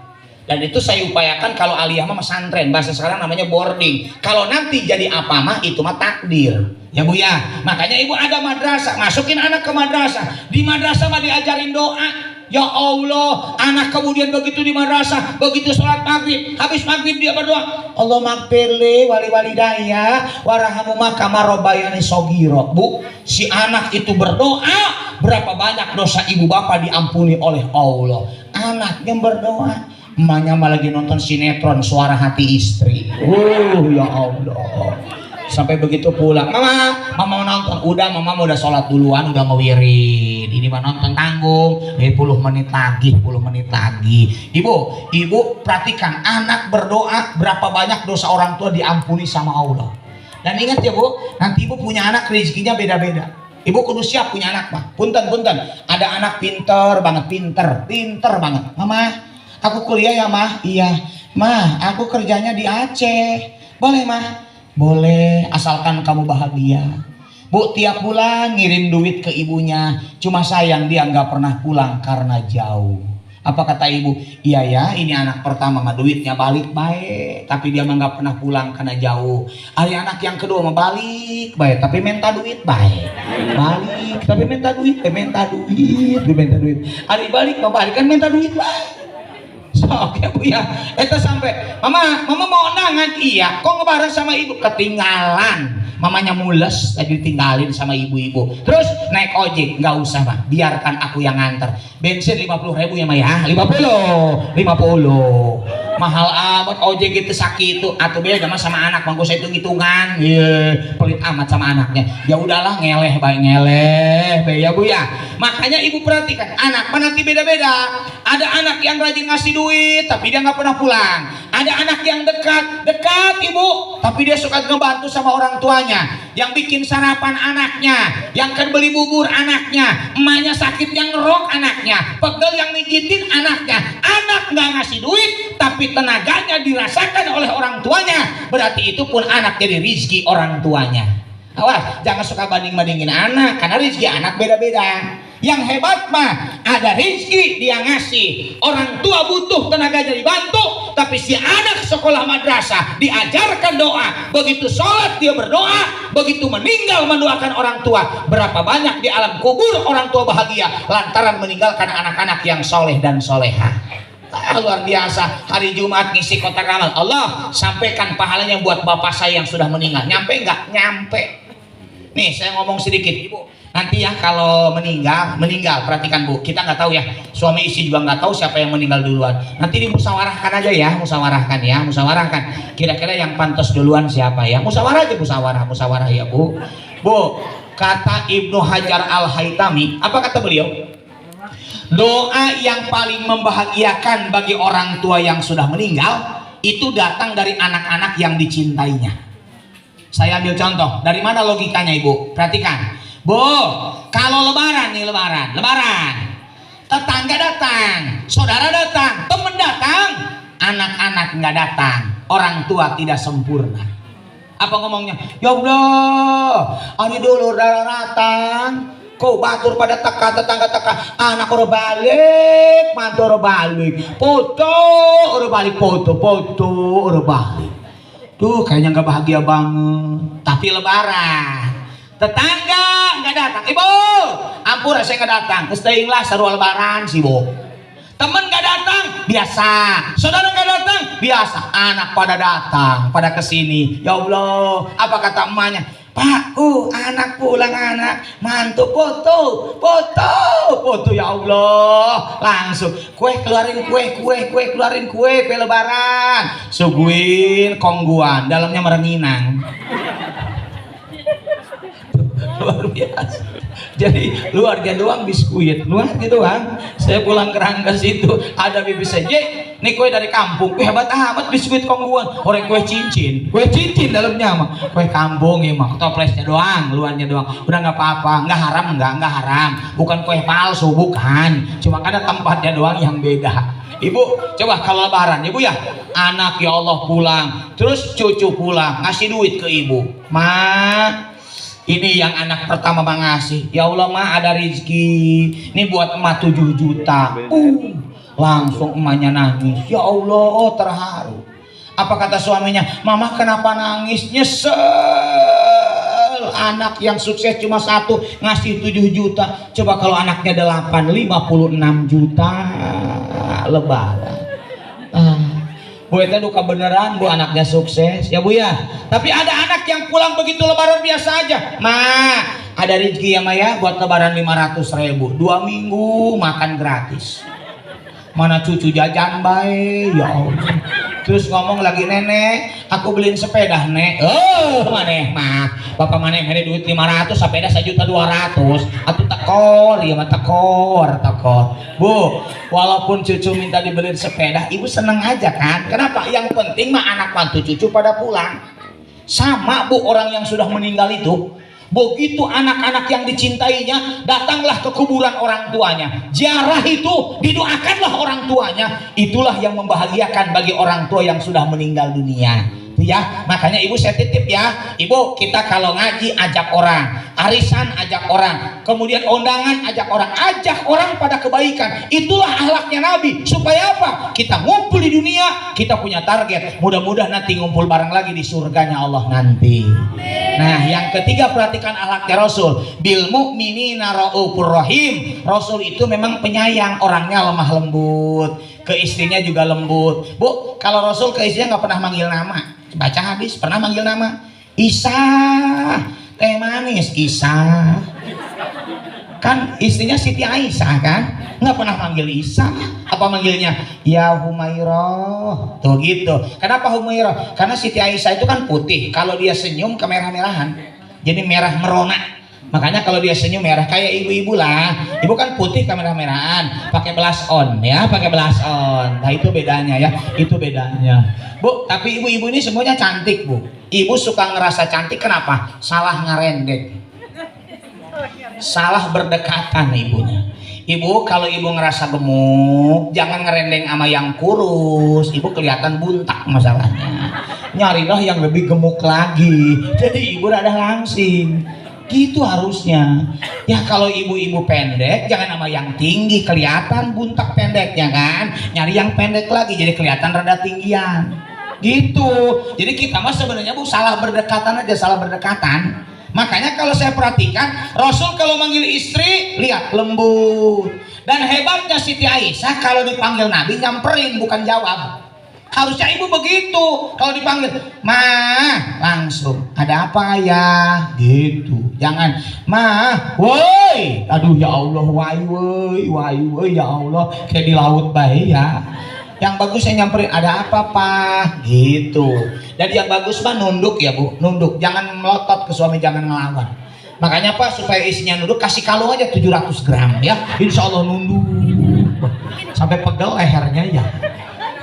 Dan itu saya upayakan kalau aliyah mah pesantren, bahasa sekarang namanya boarding. Kalau nanti jadi apa mah itu mah takdir. Ya Bu ya. Makanya Ibu ada madrasah, masukin anak ke madrasah. Di madrasah mah diajarin doa. Ya Allah, anak kemudian begitu di madrasah, begitu sholat maghrib, habis maghrib dia berdoa, Allah magfirli wali walidayya warhamhuma kama rabbayani shogiro. Bu, si anak itu berdoa, berapa banyak dosa ibu bapak diampuni oleh Allah. Anaknya berdoa, emaknya malah lagi nonton sinetron Suara Hati Istri. Ya Allah. Sampai begitu pulang, mama mau nonton, mama udah sholat duluan, udah ngewirid. Ini mah nonton tanggung, 10 menit lagi, 10 menit lagi. Ibu perhatikan, anak berdoa, berapa banyak dosa orang tua diampuni sama Allah. Dan ingat ya Bu, nanti ibu punya anak rezekinya beda-beda. Ibu kudu siap punya anak mah. Punten, ada anak pinter banget, pinter banget. Mama, aku kuliah ya mah. Iya, mah aku kerjanya di Aceh. Boleh mah? Boleh, asalkan kamu bahagia. Bu, tiap bulan ngirim duit ke ibunya. Cuma sayang dia nggak pernah pulang karena jauh. Apa kata ibu? Iya ya, ini anak pertama mah duitnya balik baik, tapi dia mah nggak pernah pulang karena jauh. Hari anak yang kedua mah balik baik, tapi minta duit baik. Balik, tapi minta duit. Hari balik mah balik kan minta duit baik. Oke Bu ya, itu sampai mama mau nangan, iya, kok ngebareng sama ibu, ketinggalan, mamanya mules, tadi ditinggalin sama ibu-ibu, terus naik ojek, nggak usah Pak, biarkan aku yang nganter, bensin 50.000 ya Maya, 50, mahal amat ojek itu sakit itu, atau beda sama anak, mangko saya hitung-hitungan, pelit amat sama anaknya, ya udahlah ngeleh ya Bu ya, makanya ibu perhatikan, anak mah nanti beda-beda, ada anak yang rajin ngasih duit tapi dia nggak pernah pulang, ada anak yang dekat ibu tapi dia suka ngebantu sama orang tuanya, yang bikin sarapan anaknya, yang kan beli bubur anaknya, emaknya sakit yang ngerok anaknya, pegel yang mijitin anaknya, anak nggak ngasih duit tapi tenaganya dirasakan oleh orang tuanya, berarti itu pun anak jadi rizki orang tuanya. Awas, jangan suka banding-bandingin anak, karena rezeki anak beda-beda. Yang hebat mah ada rezeki dia ngasih, orang tua butuh tenaga jadi bantu, tapi si anak sekolah madrasah diajarkan doa, begitu sholat dia berdoa, begitu meninggal mendoakan orang tua. Berapa banyak di alam kubur orang tua bahagia lantaran meninggalkan anak-anak yang soleh dan soleha. Luar biasa. Hari Jumat ngisi kotak amal, Allah sampaikan pahalanya buat bapak saya yang sudah meninggal. Nyampe nggak? Nyampe. Nih saya ngomong sedikit Ibu, nanti ya kalau meninggal perhatikan Bu, kita nggak tahu ya, suami istri juga nggak tahu siapa yang meninggal duluan, nanti dimusyawarahkan aja ya, musyawarahkan kira-kira yang pantas duluan siapa ya, musyawarah ya Bu. Kata Ibnu Hajar Al-Haytami, apa kata beliau? Doa yang paling membahagiakan bagi orang tua yang sudah meninggal itu datang dari anak-anak yang dicintainya. Saya ambil contoh, dari mana logikanya Ibu? Perhatikan, Bu, kalau lebaran, tetangga datang, saudara datang, teman datang, anak-anak nggak datang, orang tua tidak sempurna. Apa ngomongnya? Ya Allah, hari dulu datang, kau batur pada tetangga, anak orang balik, mantu orang balik, foto orang balik. Tuh kayaknya nggak bahagia banget. Tapi lebaran, tetangga nggak datang. Ibu, ampun saya nggak datang. Kesteinglah seru lebaran sih Bu. Temen nggak datang, biasa. Saudara nggak datang, biasa. Anak pada datang, pada kesini. Ya Allah, apa kata emaknya? Pak, anak pulang, anak mantu foto ya Allah, langsung keluarin kue lebaran, suguin kongguan, dalamnya merenginang. Luar biasa. Jadi luarnya doang biskuit, luarnya doang. Saya pulang ke Rangkas itu ada bibi saya, nih kue dari kampung, kue hebat amat biskuit kongguan, orang kue cincin dalamnya mah, kue kampung ya mah, toplesnya doang, luarnya doang, udah nggak apa-apa, nggak haram, nggak haram, bukan kue palsu, bukan, cuma ada tempatnya doang yang beda. Ibu, coba kalau lebaran, ibu ya, anak ya Allah pulang, terus cucu pulang, ngasih duit ke ibu, ma. Ini yang anak pertama ngasih, ya Allah mah ada rezeki, ini buat emak 7 juta. Langsung emaknya nangis, ya Allah terharu. Apa kata suaminya? Mama kenapa nangis? Nyesel, anak yang sukses cuma 1 ngasih 7 juta. Coba kalau anaknya 8, 56 juta lebaran. Bu itu duka beneran, bu anaknya sukses ya bu ya. Tapi ada anak yang pulang begitu lebaran biasa aja. Ada rezeki ya Maya buat lebaran 500.000, 2 minggu makan gratis. Mana cucu jajan baik ya Allah. Terus ngomong lagi, nenek aku beliin sepeda nek. Maneh mah bapak maneh ada duit 500, sepeda 1.200.000. Atuh tekor ya mah tekor. Bu, walaupun cucu minta dibeliin sepeda, ibu seneng aja kan? Kenapa? Yang penting mah anak mantu cucu pada pulang. Sama bu, orang yang sudah meninggal itu, begitu anak-anak yang dicintainya datanglah ke kuburan orang tuanya, ziarah itu didoakanlah orang tuanya, itulah yang membahagiakan bagi orang tua yang sudah meninggal dunia. Ya, makanya ibu saya titip ya, ibu kita kalau ngaji ajak orang, arisan ajak orang, kemudian undangan ajak orang pada kebaikan. Itulah akhlaknya Nabi. Supaya apa? Kita ngumpul di dunia, kita punya target. Mudah-mudahan nanti ngumpul bareng lagi di surganya Allah nanti. Nah, yang ketiga perhatikan akhlaknya Rasul. Bil mu'minina raufur rahim. Rasul itu memang penyayang, orangnya lemah lembut. Ke istrinya juga lembut. Bu, kalau Rasul ke istrinya nggak pernah manggil nama. Baca hadis pernah manggil nama Isa, teh manis Isa. Kan istrinya Siti Aisyah kan, nggak pernah manggil Isa. Apa manggilnya? Ya Humairah. Tuh gitu. Kenapa Humairah? Karena Siti Aisyah itu kan putih, kalau dia senyum kemerah-merahan, jadi merah merona. Makanya kalau dia senyum merah, kayak ibu-ibu lah. Ibu kan putih kemerah-merahan, pakai blush on ya, pakai blush on. Nah itu bedanya ya, itu bedanya. Bu, tapi ibu-ibu ini semuanya cantik bu. Ibu suka ngerasa cantik kenapa? Salah ngerendek, salah berdekatan ibunya. Ibu kalau ibu ngerasa gemuk, jangan ngerendeng sama yang kurus. Ibu kelihatan buntak masalahnya. Nyarilah yang lebih gemuk lagi. Jadi ibu rada langsing. Gitu harusnya ya. Kalau ibu-ibu pendek jangan sama yang tinggi, kelihatan buntak pendeknya kan, nyari yang pendek lagi jadi kelihatan rada tinggian gitu. Jadi kita mah sebenarnya bu salah berdekatan aja, salah berdekatan. Makanya kalau saya perhatikan Rasul kalau manggil istri lihat lembut. Dan hebatnya Siti Aisyah kalau dipanggil Nabi nyamperin bukan jawab. Harusnya ibu begitu, kalau dipanggil mah langsung ada apa ya gitu. Jangan mah woi, aduh ya Allah, woi ya Allah, kayak di laut bayi ya. Yang bagus saya nyamperin ada apa pak gitu. Dan yang bagus mah nunduk ya bu, nunduk, jangan melotot ke suami, jangan ngelawan. Makanya pak supaya isinya nunduk kasih kalung aja 700 gram ya, insya Allah nunduk sampai pegel lehernya ya.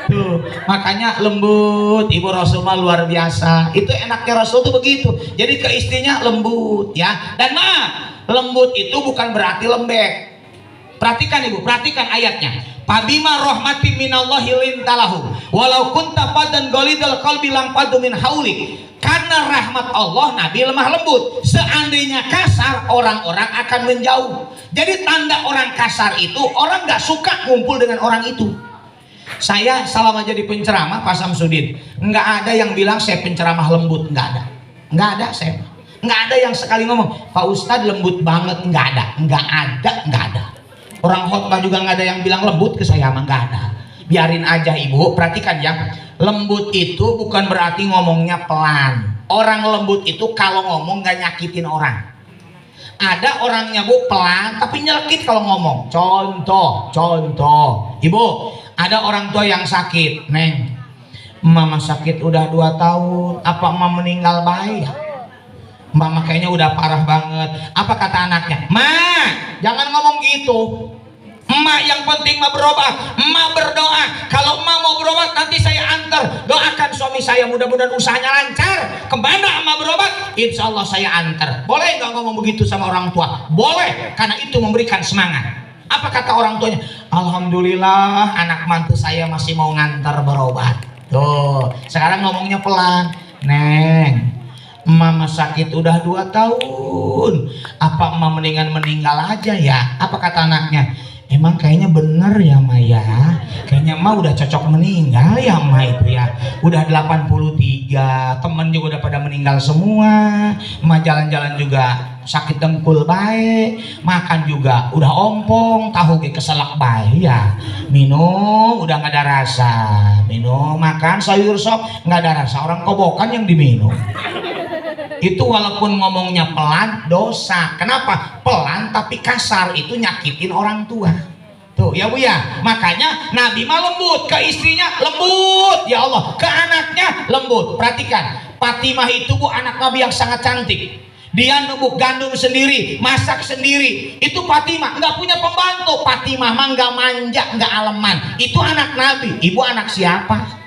Tuh, makanya lembut. Ibu Rasul mah luar biasa. Itu enaknya Rasul tuh begitu. Jadi ke istrinya lembut ya. Dan lembut itu bukan berarti lembek. Perhatikan ibu, perhatikan ayatnya. Pabima rahmati minallahi lintalahu walau kunta fadan ghalidal qalbi lam fadu min haulik. Karena rahmat Allah Nabi lemah lembut. Seandainya kasar orang-orang akan menjauh. Jadi tanda orang kasar itu orang nggak suka ngumpul dengan orang itu. Saya selama jadi penceramah Pak Samsudin, nggak ada yang bilang saya penceramah lembut, nggak ada saya, nggak ada yang sekali ngomong Pak Ustadz lembut banget, nggak ada. Orang khotbah juga nggak ada yang bilang lembut ke saya, mah nggak ada. Biarin aja ibu, perhatikan ya, lembut itu bukan berarti ngomongnya pelan. Orang lembut itu kalau ngomong nggak nyakitin orang. Ada orangnya bu pelan tapi nyelkit kalau ngomong. Contoh, ibu. Ada orang tua yang sakit, Neng, mama sakit udah 2 tahun, apa mama meninggal baik? Mama kayaknya udah parah banget. Apa kata anaknya? Ma, jangan ngomong gitu. Emak yang penting mah berobat. Emak berdoa. Kalau emak mau berobat nanti saya antar. Doakan suami saya mudah-mudahan usahanya lancar. Kemana emak berobat? Insya Allah saya antar. Boleh nggak ngomong begitu sama orang tua? Boleh, karena itu memberikan semangat. Apa kata orang tuanya? Alhamdulillah anak mantu saya masih mau ngantar berobat. Tuh, sekarang ngomongnya pelan. Neng, mama sakit udah 2 tahun. Apa emak mendingan meninggal aja ya? Apa kata anaknya? Emang kayaknya bener ya Maya. Kayaknya emak udah cocok meninggal ya emak itu ya. Udah 83, temen juga udah pada meninggal semua. Emak jalan-jalan juga sakit dengkul baik, makan juga udah ompong, tahu ke keselak baik ya. Minum udah nggak ada rasa, minum makan sayur sop nggak ada rasa, orang kobokan yang diminum. Itu walaupun ngomongnya pelan dosa. Kenapa? Pelan tapi kasar itu nyakitin orang tua. Tuh ya Bu ya. Makanya Nabi mah lembut ke istrinya, lembut ya Allah, ke anaknya lembut. Perhatikan, Fatimah itu Bu anak Nabi yang sangat cantik. Dia nubuk gandum sendiri, masak sendiri. Itu Fatimah, nggak punya pembantu. Fatimah mah nggak manja, nggak aleman. Itu anak Nabi. Ibu anak siapa?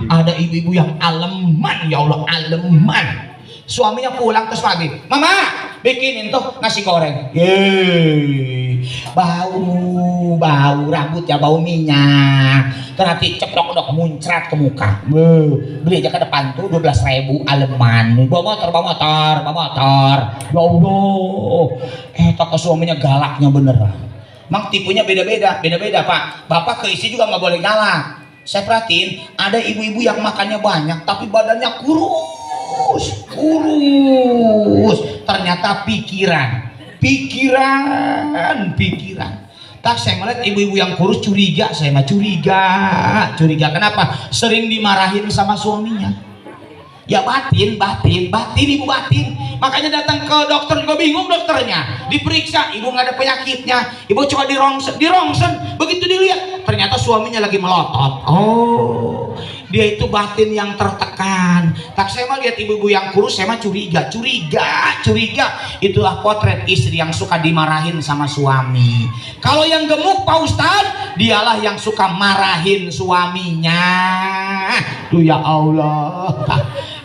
Ada ibu-ibu yang aleman, ya Allah, aleman. Suaminya pulang terus pagi, Mama bikinin tuh nasi goreng. Yeay, bau rambut ya, bau minyak. Terhati ceplok-ceplok muncrat ke muka. Beli aja ke depan tuh 12.000, aleman. Bawa motor. Ya Allah, ke suaminya galaknya beneran. Mang tipunya beda-beda Pak. Bapak ke istri juga nggak boleh galak. Saya perhatiin ada ibu-ibu yang makannya banyak tapi badannya kurus. Ternyata pikiran. Tak, saya melihat ibu-ibu yang kurus curiga. Saya mah curiga. Kenapa? Sering dimarahin sama suaminya. Ya batin ibu batin. Makanya datang ke dokter juga bingung dokternya. Diperiksa, ibu nggak ada penyakitnya. Ibu coba dirongsen. Begitu dilihat, ternyata suaminya lagi melotot. Oh, dia itu batin yang tertekan. Tak, saya mah lihat ibu-ibu yang kurus, saya mah curiga. Itulah potret istri yang suka dimarahin sama suami. Kalau yang gemuk Pak Ustadz, dialah yang suka marahin suaminya. Tuh ya Allah.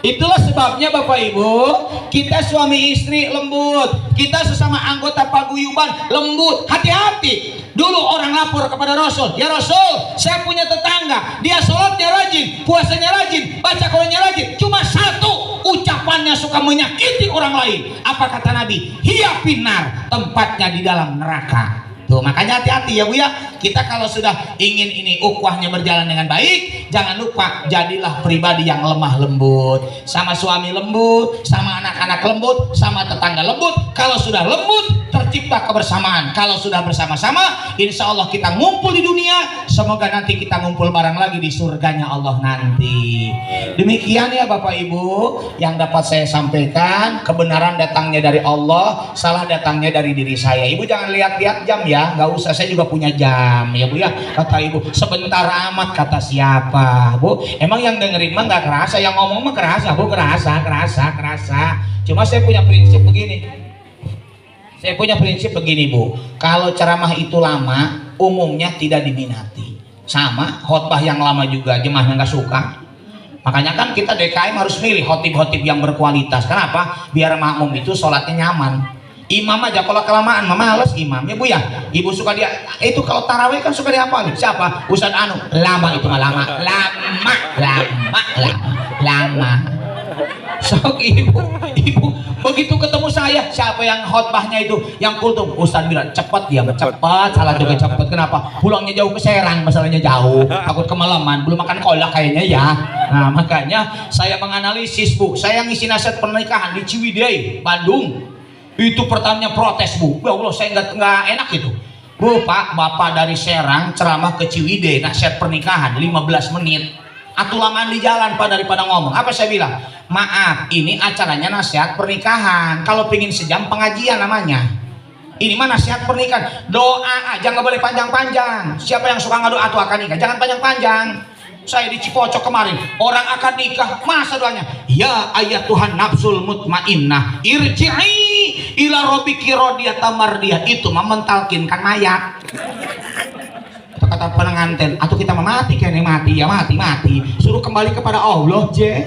Itulah sebabnya Bapak Ibu, kita suami istri lembut, kita sesama anggota paguyuban lembut. Hati-hati. Dulu orang lapor kepada Rasul, ya Rasul, saya punya tetangga, dia sholatnya rajin, puasanya rajin, baca Qur'annya rajin, cuma satu ucapannya suka menyakiti orang lain. Apa kata Nabi? Hiya finnar, tempatnya di dalam neraka. Tuh, makanya hati-hati ya Bu ya. Kita kalau sudah ingin ini ukhuwahnya berjalan dengan baik, jangan lupa jadilah pribadi yang lemah lembut. Sama suami lembut, sama anak-anak lembut, sama tetangga lembut. Kalau sudah lembut, tercipta kebersamaan. Kalau sudah bersama-sama, insya Allah kita ngumpul di dunia. Semoga nanti kita ngumpul bareng lagi di surganya Allah nanti. Demikian ya Bapak Ibu yang dapat saya sampaikan. Kebenaran datangnya dari Allah, salah datangnya dari diri saya. Ibu jangan lihat-lihat jam ya. Nggak usah, saya juga punya jam ya Bu ya. Kata ibu, sebentar amat kata siapa Bu? Emang yang dengerin mah nggak kerasa, yang ngomong mah kerasa Bu, kerasa. Cuma saya punya prinsip begini Bu, kalau ceramah itu lama umumnya tidak diminati. Sama khotbah yang lama juga jemaahnya nggak suka. Makanya kan kita DKM harus milih khotib-khotib yang berkualitas. Kenapa? Biar makmum itu sholatnya nyaman. Imam aja kalau kelamaan males imam ya Bu ya. Ibu suka dia itu kalau tarawih kan suka dihafal. Siapa? Ustaz Anu. Lama itu mah lama. Sok ibu begitu ketemu saya, siapa yang khotbahnya itu yang kultum, Ustaz bilang cepet dia, cepet, salah juga cepet. Kenapa? Pulangnya jauh ke Serang, masalahnya jauh, takut kemalaman, belum makan kolak kayaknya ya. Nah makanya saya menganalisis Bu, saya ngisi nasihat pernikahan di Ciwidey, Bandung. Itu pertamanya protes Bu, ya Allah saya nggak enak itu Bu. Pak, Bapak dari Serang ceramah ke Ciwidey nasihat pernikahan 15 menit. Atuh lamaan di jalan Pak daripada ngomong. Apa saya bilang? Maaf, ini acaranya nasihat pernikahan. Kalau pingin sejam pengajian namanya. Ini mah nasihat pernikahan. Doa aja nggak boleh panjang-panjang. Siapa yang suka ngadoa tuh akan nikah, jangan panjang-panjang. Saya di Cipocok kemarin, orang akan nikah, masa doanya, ya ayat Tuhan nafsul mutmainnah irji'i ila rabbiki radiyatan mardiyah. Itu mementalkinkan mayat. Kata pengantin, atau kita mati kayaknya mati, ya mati, suruh kembali kepada Allah je.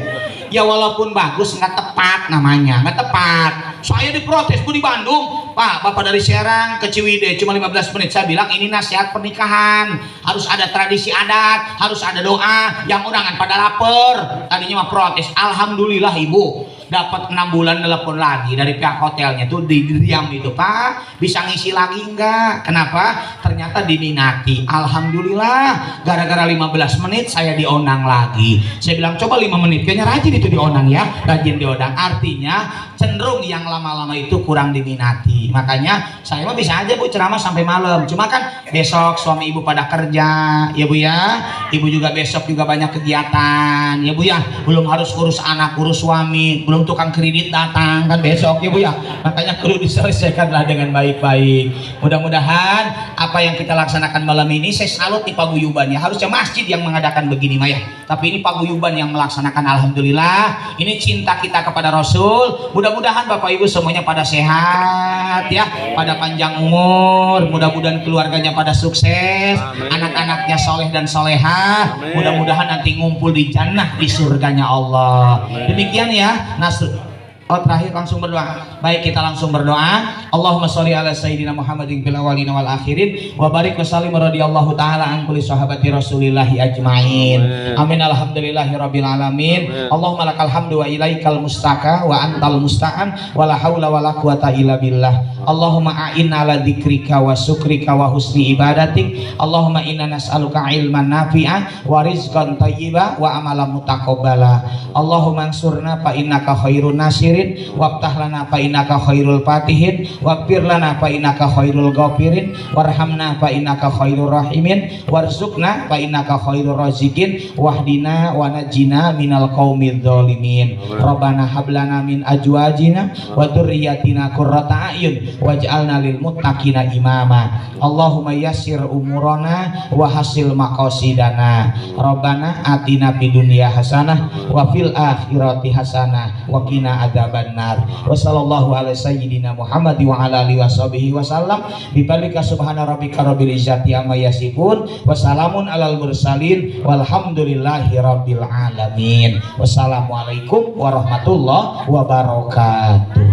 Ya walaupun bagus nggak tepat namanya, nggak tepat. Saya diprotes pun di Bandung, Pak, Bapak dari Serang ke Ciwidey cuma 15 menit. Saya bilang ini nasihat pernikahan, harus ada tradisi adat, harus ada doa, yang undangan pada lapar. Tadinya mah protes, alhamdulillah ibu dapat 6 bulan telepon lagi dari pihak hotelnya tuh diam itu, Pak bisa ngisi lagi enggak? Kenapa? Ternyata diminati. Alhamdulillah, gara-gara 15 menit saya diundang lagi. Saya bilang coba 5 menit, kayaknya rajin itu diundang ya, rajin diundang. Artinya cenderung yang lama-lama itu kurang diminati. Makanya saya mah bisa aja Bu ceramah sampai malam, cuma kan besok suami ibu pada kerja ya Bu ya, ibu juga besok juga banyak kegiatan ya Bu ya, belum harus urus anak, urus suami, belum tukang kredit datang kan besok ya Bu ya. Makanya perlu diselesaikanlah dengan baik-baik. Mudah-mudahan apa yang kita laksanakan malam ini, saya salut di paguyuban ya, harusnya masjid yang mengadakan begini Maya, tapi ini paguyuban yang melaksanakan. Alhamdulillah, ini cinta kita kepada Rasul. Mudah-mudahan Bapak Ibu semuanya pada sehat ya, pada panjang umur, mudah-mudahan keluarganya pada sukses, anak-anaknya soleh dan solehah, mudah-mudahan nanti ngumpul di jannah di surganya Allah. Demikian ya. Oh, terakhir langsung berdoa. Baik, kita langsung berdoa. Allahumma sholli ala sayyidina Muhammadin fil awwalin wal akhirin wa barik wa sallim radhiyallahu taala an kulli sahabati Rasulillahi ajmain. Amin. Alhamdulillahi rabbil alamin. Allahumma lakal hamdu wa ilaikal mustaka wa antal musta'an wa la haula wa la quwata illa billah. Allahumma a'inna ala dzikrika wa syukrika wa husni ibadatik. Allahumma inna nas'aluka ilman nafi'a wa rizqan thayyiba wa amalan mutaqabbala. Allahumma ansurna fa innaka khairun nasirin, waftah lana fa innaka khairul fatihin, waghfir lana fa innaka khairul ghafirin, warhamna fa innaka khairur rahimin, warzuqna fa innaka khairur raziqin, wahdina wa najjina minal qaumidz zalimin. Rabbana hab lana min azwajina wa dzurriyyatina qurrata a'yun waj'alna lil muttaqina imama. Allahumma yassir umurana wa hasil maqasidana. Rabbana atina fid dunya hasanah wa fil akhirati hasanah wa qina adzabannar. Wa sallallahu ala sayyidina Muhammad wa ala alihi washabihi wasallam. Bi balika subhana rabbika rabbil izzati amma yasifun wa salamun alal mursalin walhamdulillahi rabbil alamin. Wassalamualaikum warahmatullahi wabarakatuh.